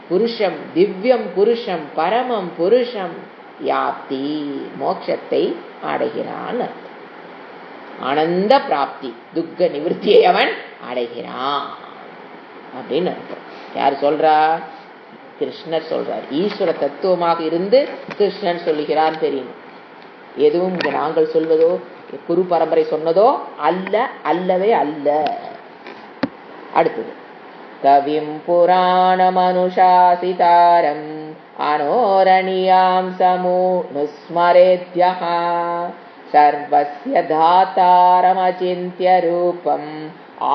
புருஷம் திவ்யம் புருஷம் பரமம் புருஷம் யாத்தி மோட்சத்தை அடைகிறான். ஆனந்த பிராப்தி துக்க நிவர்த்தியை அவன் அடைகிறான் அப்படின்னு அர்த்தம். யார் சொல்றா? கிருஷ்ணர் சொல்றார். ஈஸ்வர தத்துவமாக இருந்து கிருஷ்ணன் சொல்லுகிறான். தெரியும். எதுவும் நாங்கள் சொல்வதோ குரு பரம்பரை சொன்னதோ அல்ல, அல்லவே அல்ல. அடுத்தது கவிம் புராணம் அனுசாசிதாரம் அனோரணியாம் சமுனுஸ்மரேத்யஹ சர்வஸ்ய தாதாரமசிந்த்ய ரூபம்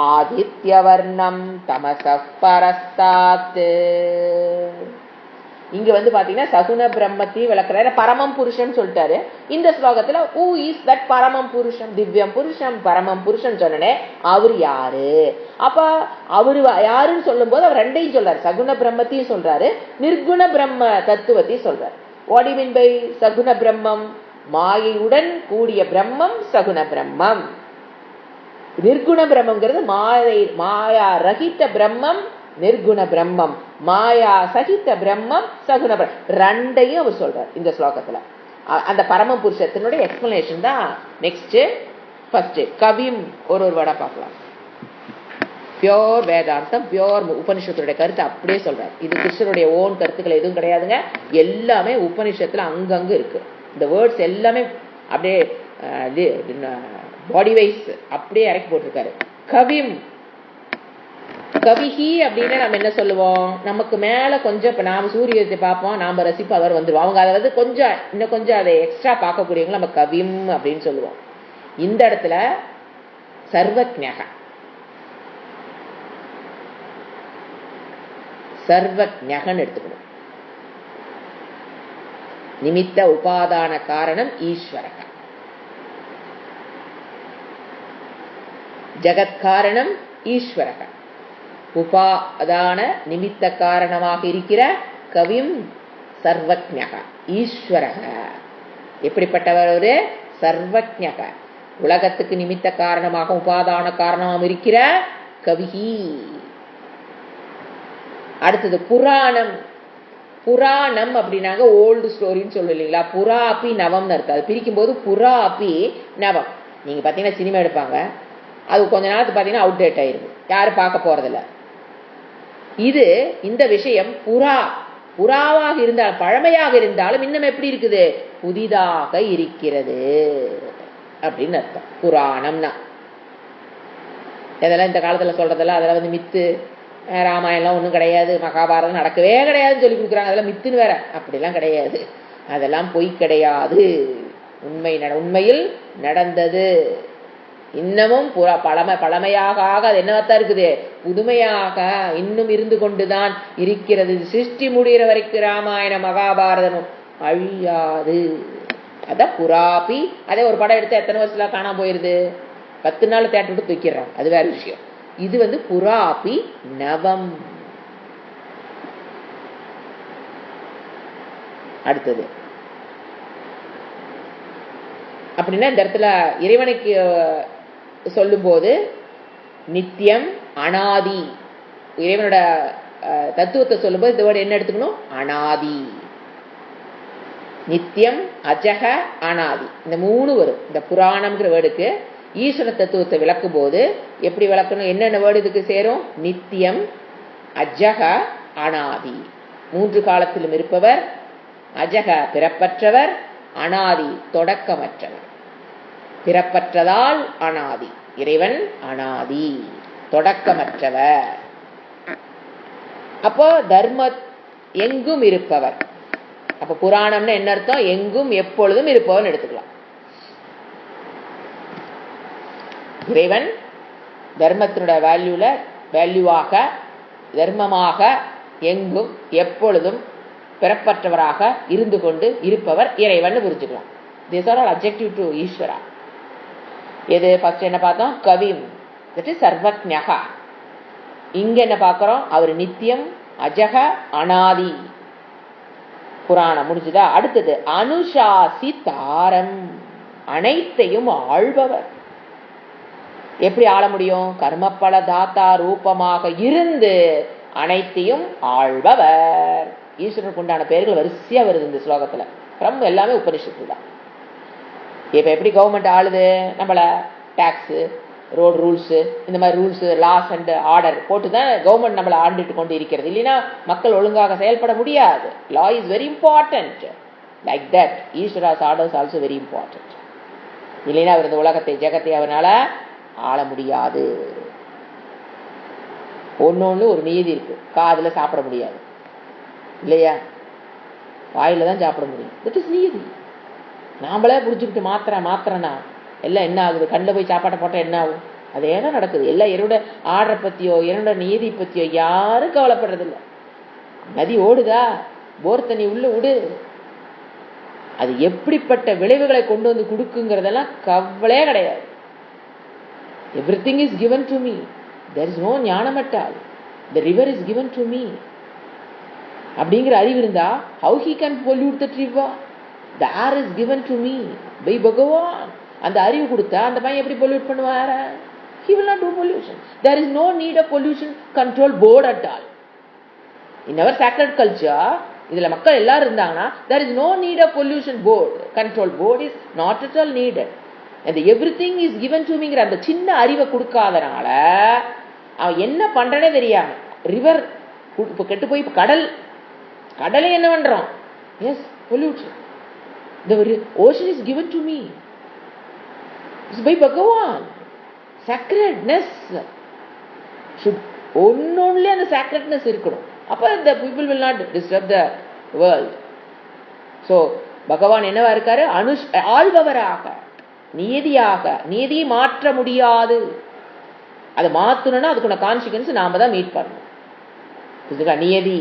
ஆதித்யவர்ணம் தமசः பரஸ்தாத். இங்க பாத்தீங்கன்னா சகுன பிரம்மத்தை விளக்குறாரு. பரமம் புருஷன் சொல்லிட்டாரு. இந்த ஸ்லோகத்துல who is that பரமம் புருஷன் திவ்யம் புருஷன் பரமம் புருஷன் சொன்னனே அவர் யாரு? அப்ப அவரு யாருன்னு சொல்லும் போது அவர் ரெண்டையும் சொல்றாரு. சகுன பிரம்மத்தையும் சொல்றாரு, நிர்குண பிரம்ம தத்துவத்தையும் சொல்றாரு. what do you mean by சகுன பிரம்மம்? மாயையுடன் கூடிய பிரம்மம் சகுன பிரம்மம். நிர்குண பிரம்மங்கிறது மாயா ரகித பிரம்மம் நிர்குண பிரம்மம், மாயா சகித பிரம்மம் சகுன பிரம்மம். ரெண்டையும் அவர் சொல்றார் இந்த ஸ்லோகத்துல. அந்த பரம புருஷத்தினுடைய எக்ஸ்பிளனேஷன் தான் நெக்ஸ்ட். ஃபர்ஸ்ட் கவிம் ஒரு வேர்டா பார்க்கலாம். பியோர் வேதாந்தம், பியோர் உபனிஷத்துடைய கருத்து அப்படியே சொல்றாரு. இது கிருஷ்ணருடைய ஓன் கருத்துக்கள் எதுவும் கிடையாதுங்க. எல்லாமே உபனிஷத்துல அங்கங்க இருக்கு. இந்த வேர்ட்ஸ் எல்லாமே அப்படியே பாடி வைஸ் அப்படியே இறக்கி போட்டிருக்காரு. கவிம் கவிஹி அப்படின்னு நம்ம என்ன சொல்லுவோம்? நமக்கு மேல கொஞ்சம் இப்ப நாம சூரியத்தை பார்ப்போம், நாம ரசிப்போம், அவர் வந்துருவோம். அவங்க அதை கொஞ்சம் இன்னும் கொஞ்சம் அதை எக்ஸ்ட்ரா பார்க்கக்கூடியவங்க நம்ம கவிம் அப்படின்னு சொல்லுவோம். இந்த இடத்துல சர்வஜ்ஞக சர்வஜ்ஞகன்னு எடுத்துக்கணும். நிமித்த உபாதான காரணம் ஈஸ்வரக, ஜகத்காரணம் ஈஸ்வரக, உபாதான நிமித்த காரணமாக இருக்கிற கவிம் சர்வஜ்ஞக ஈஸ்வரக. எப்படிப்பட்டவர்? ஒரு சர்வஜ்ஞக, உலகத்துக்கு நிமித்த காரணமாக உபாதான காரணமாக இருக்கிற கவிஹி. அடுத்தது புராணம். புராணம் அப்படின்னாங்க ஓல்டு ஸ்டோரின்னு சொல்லு இல்லைங்களா? புறா அப்பி நவம்னு இருக்கு. அது பிரிக்கும் போது புறா அப்பி நவம். நீங்க பாத்தீங்கன்னா சினிமா எடுப்பாங்க, அது கொஞ்ச நேரத்துக்கு பாத்தீங்கன்னா அவுடேட் ஆயிருது, யாரும் பார்க்க போறதில்ல. இது இந்த விஷயம் புறாவாக இருந்தாலும் பழமையாக இருந்தாலும் இன்னும் எப்படி இருக்குது? புதிதாக இருக்கிறது அப்படின்னு அர்த்தம். புராணம்னா இதெல்லாம் இந்த காலத்துல சொல்றதெல்லாம் அதெல்லாம் மித்து, ராமாயணம்லாம் ஒன்றும் கிடையாது, மகாபாரதம் நடக்கவே கிடையாதுன்னு சொல்லி கொடுக்குறாங்க. அதெல்லாம் மித்துன்னு வேற. அப்படிலாம் கிடையாது, அதெல்லாம் பொய் கிடையாது, உண்மையில் நடந்தது. இன்னமும் பழமையாக அது என்னவாத்தான் இருக்குது? புதுமையாக இன்னும் இருந்து கொண்டுதான் இருக்கிறது. சிருஷ்டி முடிகிற வரைக்கும் ராமாயணம் மகாபாரதமும் அழியாது அதான் புராபி. அதே ஒரு படம் எடுத்து எத்தனை வருஷத்துல காணாம போயிருது, 10 நாள் தேட்டர் விட்டு தூக்கிடுறாங்க, அது வேற விஷயம். இது புராபி நவம். அடுத்தது அப்படின்னா இந்த இடத்துல இறைவனுக்கு சொல்லும் போது நித்தியம் அனாதி, இறைவனோட தத்துவத்தை சொல்லும்போது இந்த வேர்டு என்ன எடுத்துக்கணும், அனாதி. நித்தியம் அஜக அனாதி இந்த 3 வரும். இந்த புராணம்ங்கிற வேர்டுக்கு ஈஸ்வர தத்துவத்தை விளக்கும் போது எப்படி விளக்கணும், என்னென்ன வேர்டு இதுக்கு சேரும், நித்தியம் அஜக அனாதி, 3 காலத்திலும் இருப்பவர், அஜக பிறப்பற்றவர், அனாதி தொடக்கமற்றவர். பிறப்பற்றதால் அனாதி, இறைவன் அனாதி தொடக்கமற்றவர். அப்போ தர்ம எங்கும் இருப்பவர். அப்ப புராணம்னு என்ன அர்த்தம், எங்கும் எப்பொழுதும் இருப்பவன் எடுத்துக்கலாம். இறைவன் தர்மத்தினுடைய வேல்யூவாக தர்மமாக எங்கும் எப்பொழுதும் பிறப்பற்றவராக இருந்து கொண்டு இருப்பவர் இறைவன் புரிஞ்சுக்கலாம். These are all adjective to ஈஸ்வரா. எது ஃபர்ஸ்ட் என்ன பார்த்தோம், கவிம், தட் இஸ் சர்வஜ்ஞா. இங்க என்ன பார்க்கிறோம், அவர் நித்தியம் அஜக அனாதி. புராணம் முடிஞ்சுதா. அடுத்தது அனுசாசி தாரம், அனைத்தையும் ஆள்பவர். எப்படி ஆள முடியும், கர்மபல தாத்தா ரூபமாக இருந்து அனைத்தையும் ஆள்பவர். ஈஸ்வரனுக்கு உண்டான பெயர்கள் வரிசையா வருது இந்த ஸ்லோகத்துல. ஃப்ரம் எல்லாமே உபனிஷத்து தான். இப்ப எப்படி கவர்மெண்ட் ஆளுது, நம்மள டாக்ஸ், ரோடு ரூல்ஸ், இந்த மாதிரி ரூல்ஸ், லாஸ் அண்ட் ஆர்டர் போட்டுதான் கவர்மெண்ட் நம்மளை ஆண்டுட்டு கொண்டு இருக்கிறது. இல்லைன்னா மக்கள் ஒழுங்காக செயல்பட முடியாது. லா is very important. Like that Ishwara's orders also very important. இல்லைன்னா அவர் இந்த உலகத்தை ஜெகத்தை அவனால ஆள முடியாது. ஒன்னொன்னு ஒரு நீதி இருக்கு, காதுல சாப்பிட முடியாது இல்லையா, வாயில தான் சாப்பிட முடியும். தட் இஸ் நீதி. நாமளே புரிஞ்சுக்கிட்டு மாத்திரனா எல்லாம் என்ன ஆகுது, கண்ணில் போய் சாப்பாட்டை போட்டால் என்ன ஆகும், அதே தான் நடக்குது. எல்லாம் என்னோட ஆர்டரை பற்றியோ என்னோட நீதி பற்றியோ யாரும் கவலைப்படுறதில்ல. நதி ஓடுதா, போர் தண்ணி உள்ள விடு, அது எப்படிப்பட்ட விளைவுகளை கொண்டு வந்து கொடுக்குங்கிறதெல்லாம் கவலையே கிடையாது. Everything is given to me. There is no ஞானம் at all. The river is given to me. அப்படிங்கிற அறிவு இருந்தா how he can pollute the river? The air is given to me by Bhagavan. அந்த அறிவு கொடுத்தா அந்த பையன் எப்படி pollute பண்ணுவார? He will not do pollution. There is no need of pollution control board at all. In our sacred culture, இதுல மக்கள் எல்லாரும் இருந்தாங்கன்னா there is no need of pollution board. Control board is not at all needed. And everything is given to meங்கிற அந்த சின்ன அறிவை கொடுக்காதனால அவன் என்ன பண்றனே தெரியாம ரிவர் இப்ப கெட்டு போய் கடலை என்ன பண்றான்? Yes, pollution. The ocean is given to me. It's by Bhagavan. Sacredness should only அந்த sacredness இருக்கணும். அப்ப the people will not disturb the world. So பகவான் என்னவா இருக்காரு? ஆள்பவராக, நீதியாக. நீதியை மாற்ற முடியாது. அதை மாத்தணும்னா அதுக்குள்ள கான்சிக்வன்ஸ் நாம தான் மீட் பண்ணணும். நியதி.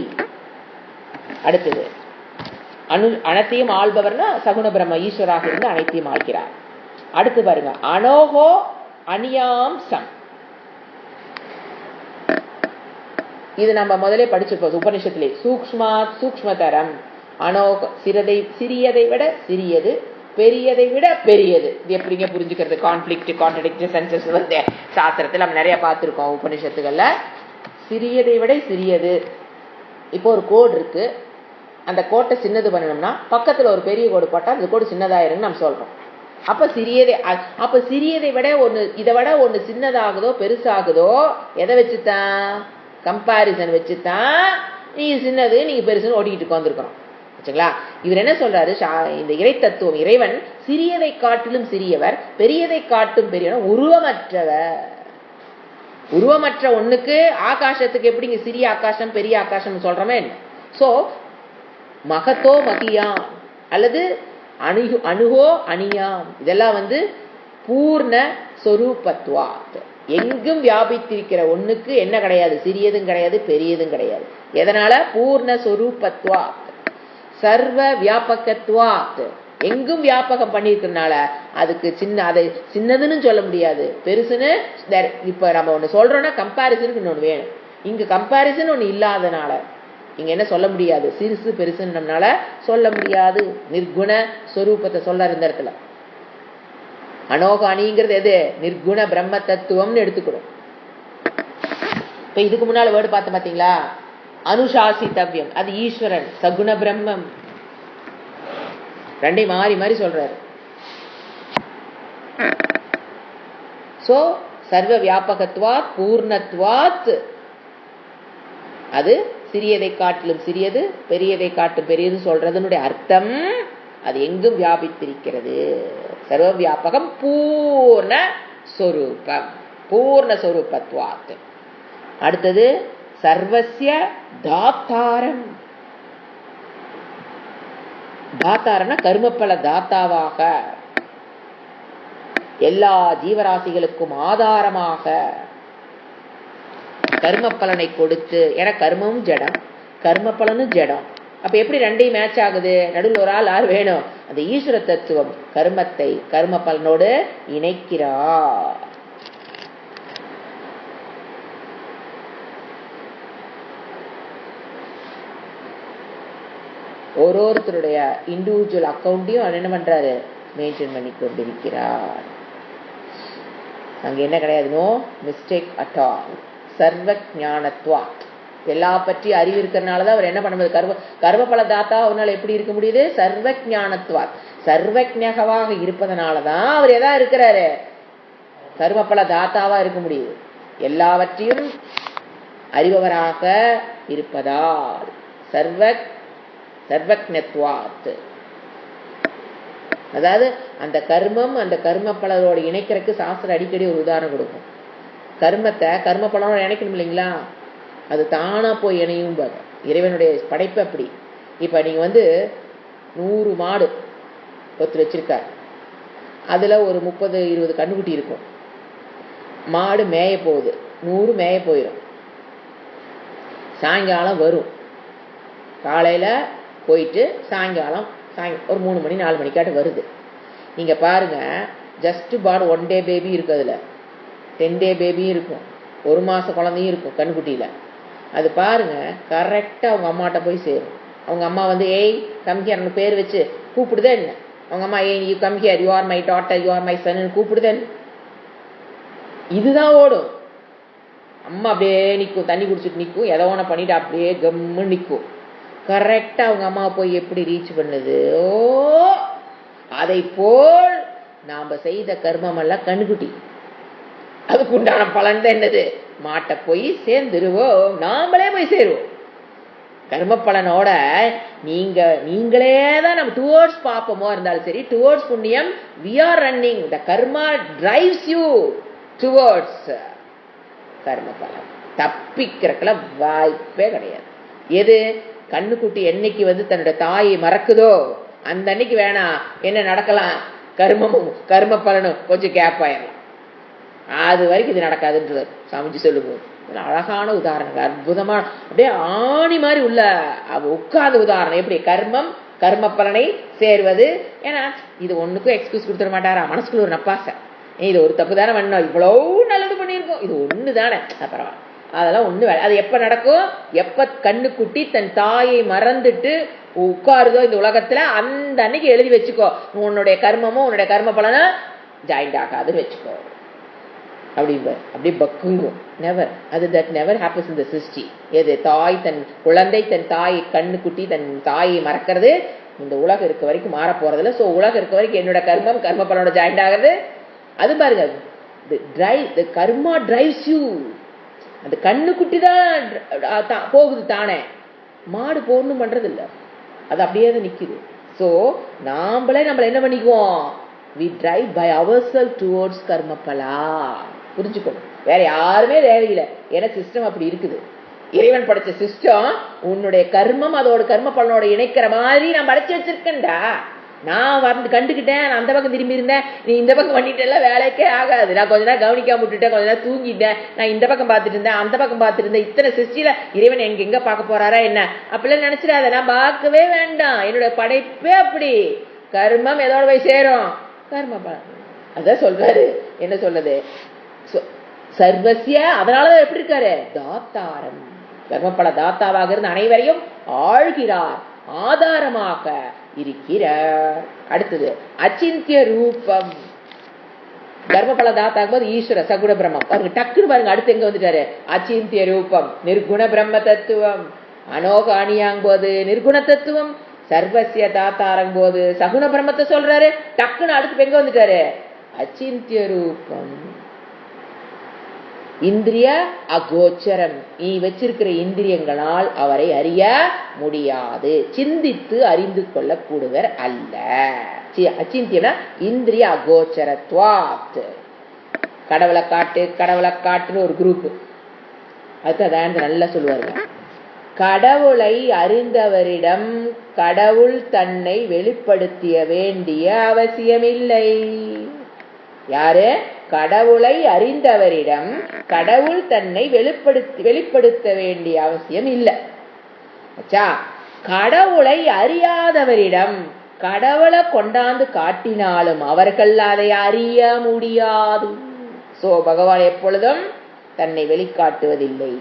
அடுத்தது அனைத்தையும் ஆள்பவர்னா சகுண பிரம்ம ஈஸ்வராக இருந்து அனைத்தையும் ஆள்கிறார். அடுத்து பாருங்க, அனோகோ அநியாம்சம். இது நம்ம முதலே படிச்சிருப்போம் உபனிஷத்திலே. சூக்ஷ்மா சூக்ஷ்மதரம், அனோக சிறியதை விட சிறியது, பெரியதை விட பெரியது. இது எப்படிங்க புரிஞ்சுக்கிறது? கான்ஃபிளிக்ட், கான்ட்ரடிக்ட் சென்சஸ் வந்து சாஸ்திரத்தில் நம்ம நிறைய பார்த்துருக்கோம் உபனிஷத்துகள்ல. சிறியதை விட சிறியது. இப்போ ஒரு கோடு இருக்கு, அந்த கோட்டை சின்னது பண்ணணும்னா பக்கத்துல ஒரு பெரிய கோடு போட்டா அந்த கோடு சின்னதாயிருன்னு நம்ம சொல்றோம். அப்ப சிறியதை விட ஒண்ணு, இதை விட ஒண்ணு சின்னதாகுதோ பெருசாகுதோ எதை வச்சுதான்? கம்பாரிசன் வச்சுதான் நீங்க சின்னது நீங்க பெருசுன்னு ஓட்டிக்கிட்டு வந்துருக்கிறோம். வச்சுங்களா? இவர் என்ன சொல்றாரு? இந்த இறை தத்துவம், இறைவன் சிறியதை காட்டிலும் சிறியவர், பெரியதை காட்டும் பெரியவர், உருவமற்றவர். உருவமற்ற ஒண்ணுக்கு ஆகாசத்துக்கு எப்படிங்க சிறிய ஆகாசம் பெரிய ஆகாசம் சொல்றோமே? சோ மகத்தோ மகியாம் அல்லது அணுகோ அணியாம், இதெல்லாம் வந்து பூர்ண சொரூபத்வாத். எங்கும் வியாபித்திருக்கிற ஒண்ணுக்கு என்ன கிடையாது? சிறியதும் கிடையாது பெரியதும் கிடையாது. எதனால? பூர்ண சொரூபத்வாத், சர்வ வியாபகத்வாத், எங்கும் வியாபகம் பண்ணிருக்கிறதுனால அதுக்கு அதை சின்னதுன்னு சொல்ல முடியாது, பெருசுன்னு. இப்ப நம்ம ஒண்ணு சொல்றோம்னா கம்பாரிசனுக்கு இன்னொன்னு வேணும். இங்க கம்பாரிசன் ஒண்ணு இல்லாதனால இங்க என்ன சொல்ல முடியாது, சிறுசு பெருசுன்னால சொல்ல முடியாது. நிர்குண ஸ்வரூபத்தை சொல்ல இந்த இடத்துல அனோக அணிங்கிறது எது, நிர்குண பிரம்ம தத்துவம்னு எடுத்துக்கணும். இப்ப இதுக்கு முன்னால வேர்டு பார்த்த பாத்தீங்களா, அனுசாசித்தவ்யம், அது ஈஸ்வரன், சகுண பிரம்மம். ரெண்டையும் மாறி மாறி சொல்றாரு. சோ சர்வ வியாபகத்வாத் பூர்ணத்வாத், அது சிறியதை காட்டிலும் சிறியது, பெரியதை காட்டும் பெரியது சொல்றதனுடைய அர்த்தம் அது எங்கும் வியாபித்திருக்கிறது. சர்வ வியாபகம் பூர்ண ஸ்வரூபம், பூர்ண ஸ்வரூபத்வாத். அடுத்தது சர்வஸ்ய தாத்தாரம். தாத்தாரம்னா கர்மப்பல தாத்தாவாக, எல்லா ஜீவராசிகளுக்கும் ஆதாரமாக கர்ம பலனை கொடுத்து. ஏன்னா கர்மமும் ஜடம், கர்ம பலனும் ஜடம். அப்ப எப்படி ரெண்டையும் மேட்ச் ஆகுது? நடுவில் ஒரு ஆள் யார் வேணும்? அந்த ஈஸ்வர தத்துவம் கர்மத்தை கர்ம பலனோடு இணைக்கிறார். ஒருத்தருடைய இண்டிவிஜுவல் அக்கௌண்டையும் என்ன பண்றாரு, மெயின்டைன் பண்ணி கொண்டிருக்கிறார். அங்க என்ன கிடையாது, நோ மிஸ்டேக் அட் ஆல். சர்வ ஞானத்வா, எல்லா பற்றி அறிவு இருக்கிறதுனாலதான் அவர் என்ன பண்ண முடியுது, கர்மபல தாத்தா அவரால் எப்படி இருக்க முடியுது, சர்வ ஞானத்வா, சர்வஜகவாக இருப்பதனாலதான் அவர் எதா இருக்கிறாரு, கர்மபல தாத்தாவா இருக்க முடியுது. எல்லாவற்றையும் அறிபவராக இருப்பதால் சர்வஜத்வாத். அதாவது அந்த கர்மம் அந்த கர்ம பலரோட இணைக்கிறதுக்கு சாஸ்திரம் அடிக்கடி ஒரு உதாரணம் கொடுக்கும். கர்மத்தை கர்ம பலனோட இணைக்கணும் இல்லைங்களா, அது தானா போய் இணையும். இறைவனுடைய படைப்பு அப்படி. இப்ப நீங்க 100 மாடு ஒருத்தர் வச்சிருக்கார், அதுல ஒரு 30-20 கண்ணுக்குட்டி இருக்கும். மாடு மேய போகுது, 100 மேய போயிடும். சாயங்காலம் வரும், காலையில போயிட்டு சாயங்காலம் ஒரு 3 மணி 4 மணிக்காட்டு வருது. நீங்க பாருங்க, ஜஸ்ட் பார்ன் 1 டே பேபி இருக்கு, அதுல 10 டே பேபியும் இருக்கும், 1 மாச குழந்தையும் இருக்கும் கண்ணுக்குட்டியில. அது பாருங்க கரெக்டா அவங்க அம்மாட்ட போய் சேரும். அவங்க அம்மா ஏய் கம்ஹியர் பேர் வச்சு கூப்பிடுதே என்ன, அவங்க அம்மா ஏய் you come here, you are my daughter, you are my son கூப்பிடுதே. இதுதான் ஓடும். அம்மா அப்படியே நிற்கும், தண்ணி குடிச்சிட்டு நிற்கும், எதோ ஒன்று பண்ணிட்டு அப்படியே கம்முன்னு நிற்கும். கரெக்டா அவங்க அம்மா போய் எப்படி ரீச் பண்ணுது. ஓ, அதை போல் நாம செய்த கர்மம் எல்லாம் கண்ணுக்குட்டி, அதுக்கு உண்டான பலன் தான் என்னது, மாட்டை போய் சேர்ந்துருவோம், நாமளே போய் சேருவோம். கர்ம பலனோட நீங்களே தான் நம்ம டுவர்ட்ஸ் பாப்பமோ இருந்தாலும் சரி, டுவர்ட்ஸ் புண்ணியம் we are running, the karma drives you towards கர்ம பலன். தப்பிக்கிறதுல வாய்ப்பே கிடையாது. எது, கண்ணுக்குட்டி என்னைக்கு தன்னுடைய தாயை மறக்குதோ அந்த அன்னைக்கு வேணா என்ன நடக்கலாம், கர்மமும் கர்ம பலனும் கொஞ்சம் கேப் ஆயிடலாம். அது வரைக்கும் இது நடக்காதுன்றது சாமிஜி சொல்லும்போது அழகான உதாரணங்கள், அற்புதமான அப்படியே ஆணி மாதிரி உள்ள உட்கார்ந்த உதாரணம். எப்படி கர்மம் கர்ம பலனை சேர்வது. ஏன்னா இது ஒண்ணுக்கும் எக்ஸ்கியூஸ் கொடுத்துட மாட்டாரா, மனசுக்குள்ள ஒரு நப்பாசை, இது ஒரு தப்பு தானே பண்ணோம், இவ்வளவு நல்லது பண்ணியிருக்கோம், இது ஒண்ணு தானே பரவாயில்ல, அதெல்லாம் ஒண்ணு. அது எப்ப நடக்கும், எப்ப கண்ணுக்குட்டி தன் தாயை மறந்துட்டு உட்காருதோ இந்த உலகத்துல, அந்த அன்னைக்கு எழுதி வச்சுக்கோ, உன்னுடைய கர்மமும் உன்னுடைய கர்ம பலனை ஜாயிண்ட் ஆகாதுன்னு வச்சுக்கோ. அப்படி பக்குங்கும். நெவர், அது தட் நெவர் ஹேப்பன்ஸ் இன் தி சிருஷ்டி. எது, தாய் தன் குழந்தை தன் தாய் கண்ணுக்குட்டி தன் தாயை மறக்கிறது இந்த உலகம் இருக்க வரைக்கும் மாற போறதில்ல. சோ உலகம் இருக்க வரைக்கும் என்னோட கர்மம் கர்ம பலனோட ஜாயிண்ட் ஆகுது. அது பாருங்க, the karma drives you. அந்த கண்ணுக்குட்டி தான் போகுது தானே, மாடு போகணும் பண்றது இல்ல, அது அப்படியே தான் நிக்குது. சோ நம்மள என்ன பண்ணிக்குவோம், we drive by ourselves towards karma pala. புரிஞ்சுக்கணும், வேற யாருமே தேவையில்லை. ஏன்னா சிஸ்டம் அப்படி இருக்குது. இறைவன் படைச்ச சிஸ்டம் உன்னுடைய கர்மம் அதோட கர்ம பலனோட இணைக்கிற மாதிரி நான் படைச்சு வச்சிருக்கேன்டா. நான் கண்டுகிட்டேன், நான் அந்த பக்கம் திரும்பி இருந்தேன், நீ இந்த பக்கம் பண்ணிட்டேன், வேலைக்கே ஆகாது. நான் கொஞ்ச நேரம் கவனிக்காம விட்டுட்டேன், கொஞ்ச நேரம் தூங்கிட்டேன், நான் இந்த பக்கம் பார்த்துட்டு இருந்தேன் அந்த பக்கம் பார்த்துட்டு இருந்தேன். இத்தனை சிருஷ்டியில இறைவன் எங்க பார்க்க போறாரா என்ன, அப்படிலாம் நினைச்சிடாத. நான் பார்க்கவே வேண்டாம், என்னோட படைப்பே அப்படி. கர்மம் எதோட போய் சேரும்? கர்ம பலம். அதான் சொல்றாரு. என்ன சொல்றது? சர்வசிய. அதனாலதான் எப்படி இருக்காரு? தாத்தாரம். கர்மபல தாத்தாவாக இருந்து அனைவரையும் ஆழ்கிறார், ஆதாரமாக இருக்கிறார். அடுத்தது அச்சிந்திய ரூபம். கர்மபல தாத்தாகும் போது ஈஸ்வர சகுண பிரம்மம். பாருங்க டக்குன்னு பாருங்க அடுத்து எங்க வந்துட்டாரு? அச்சிந்திய ரூபம், நிர்குண பிரம்ம தத்துவம். அனோக அணியாங் போது நிர்குண தத்துவம், சர்வசிய தாத்தாரங் போது சகுண பிரம்மத்தை சொல்றாரு. டக்குன்னு அடுத்து எங்க வந்துட்டாரு? அச்சிந்திய ரூபம். இந்திரிய அகோச்சரம். நீ வச்சிருக்கிற இந்திரியங்களால் அவரை அறிய முடியாது, சிந்தித்து அறிந்து கொள்ளக்கூடுவர் அல்ல. அச்சிந்தியம்னா இந்திரிய அகோச்சரத்வாத். கடவுளை காட்டு கடவுளை காட்டுன்னு ஒரு குரூப். அதுதான் நல்லா சொல்லுவாருங்க. கடவுளை அறிந்தவரிடம் கடவுள் தன்னை வெளிப்படுத்திய வேண்டிய அவசியமில்லை. யாரு? கடவுளை அறிந்தவரிடம் கடவுள் தன்னை வெளிப்படுத்த வேண்டிய அவசியம் இல்லை. கடவுளை அறியாதவரிடம் கடவுளை கொண்டாந்து காட்டினாலும் அவர்கள் அதை அறிய முடியாது. சோ பகவான் எப்பொழுதும் தன்னை வெளிக்காட்டுவதில்லை.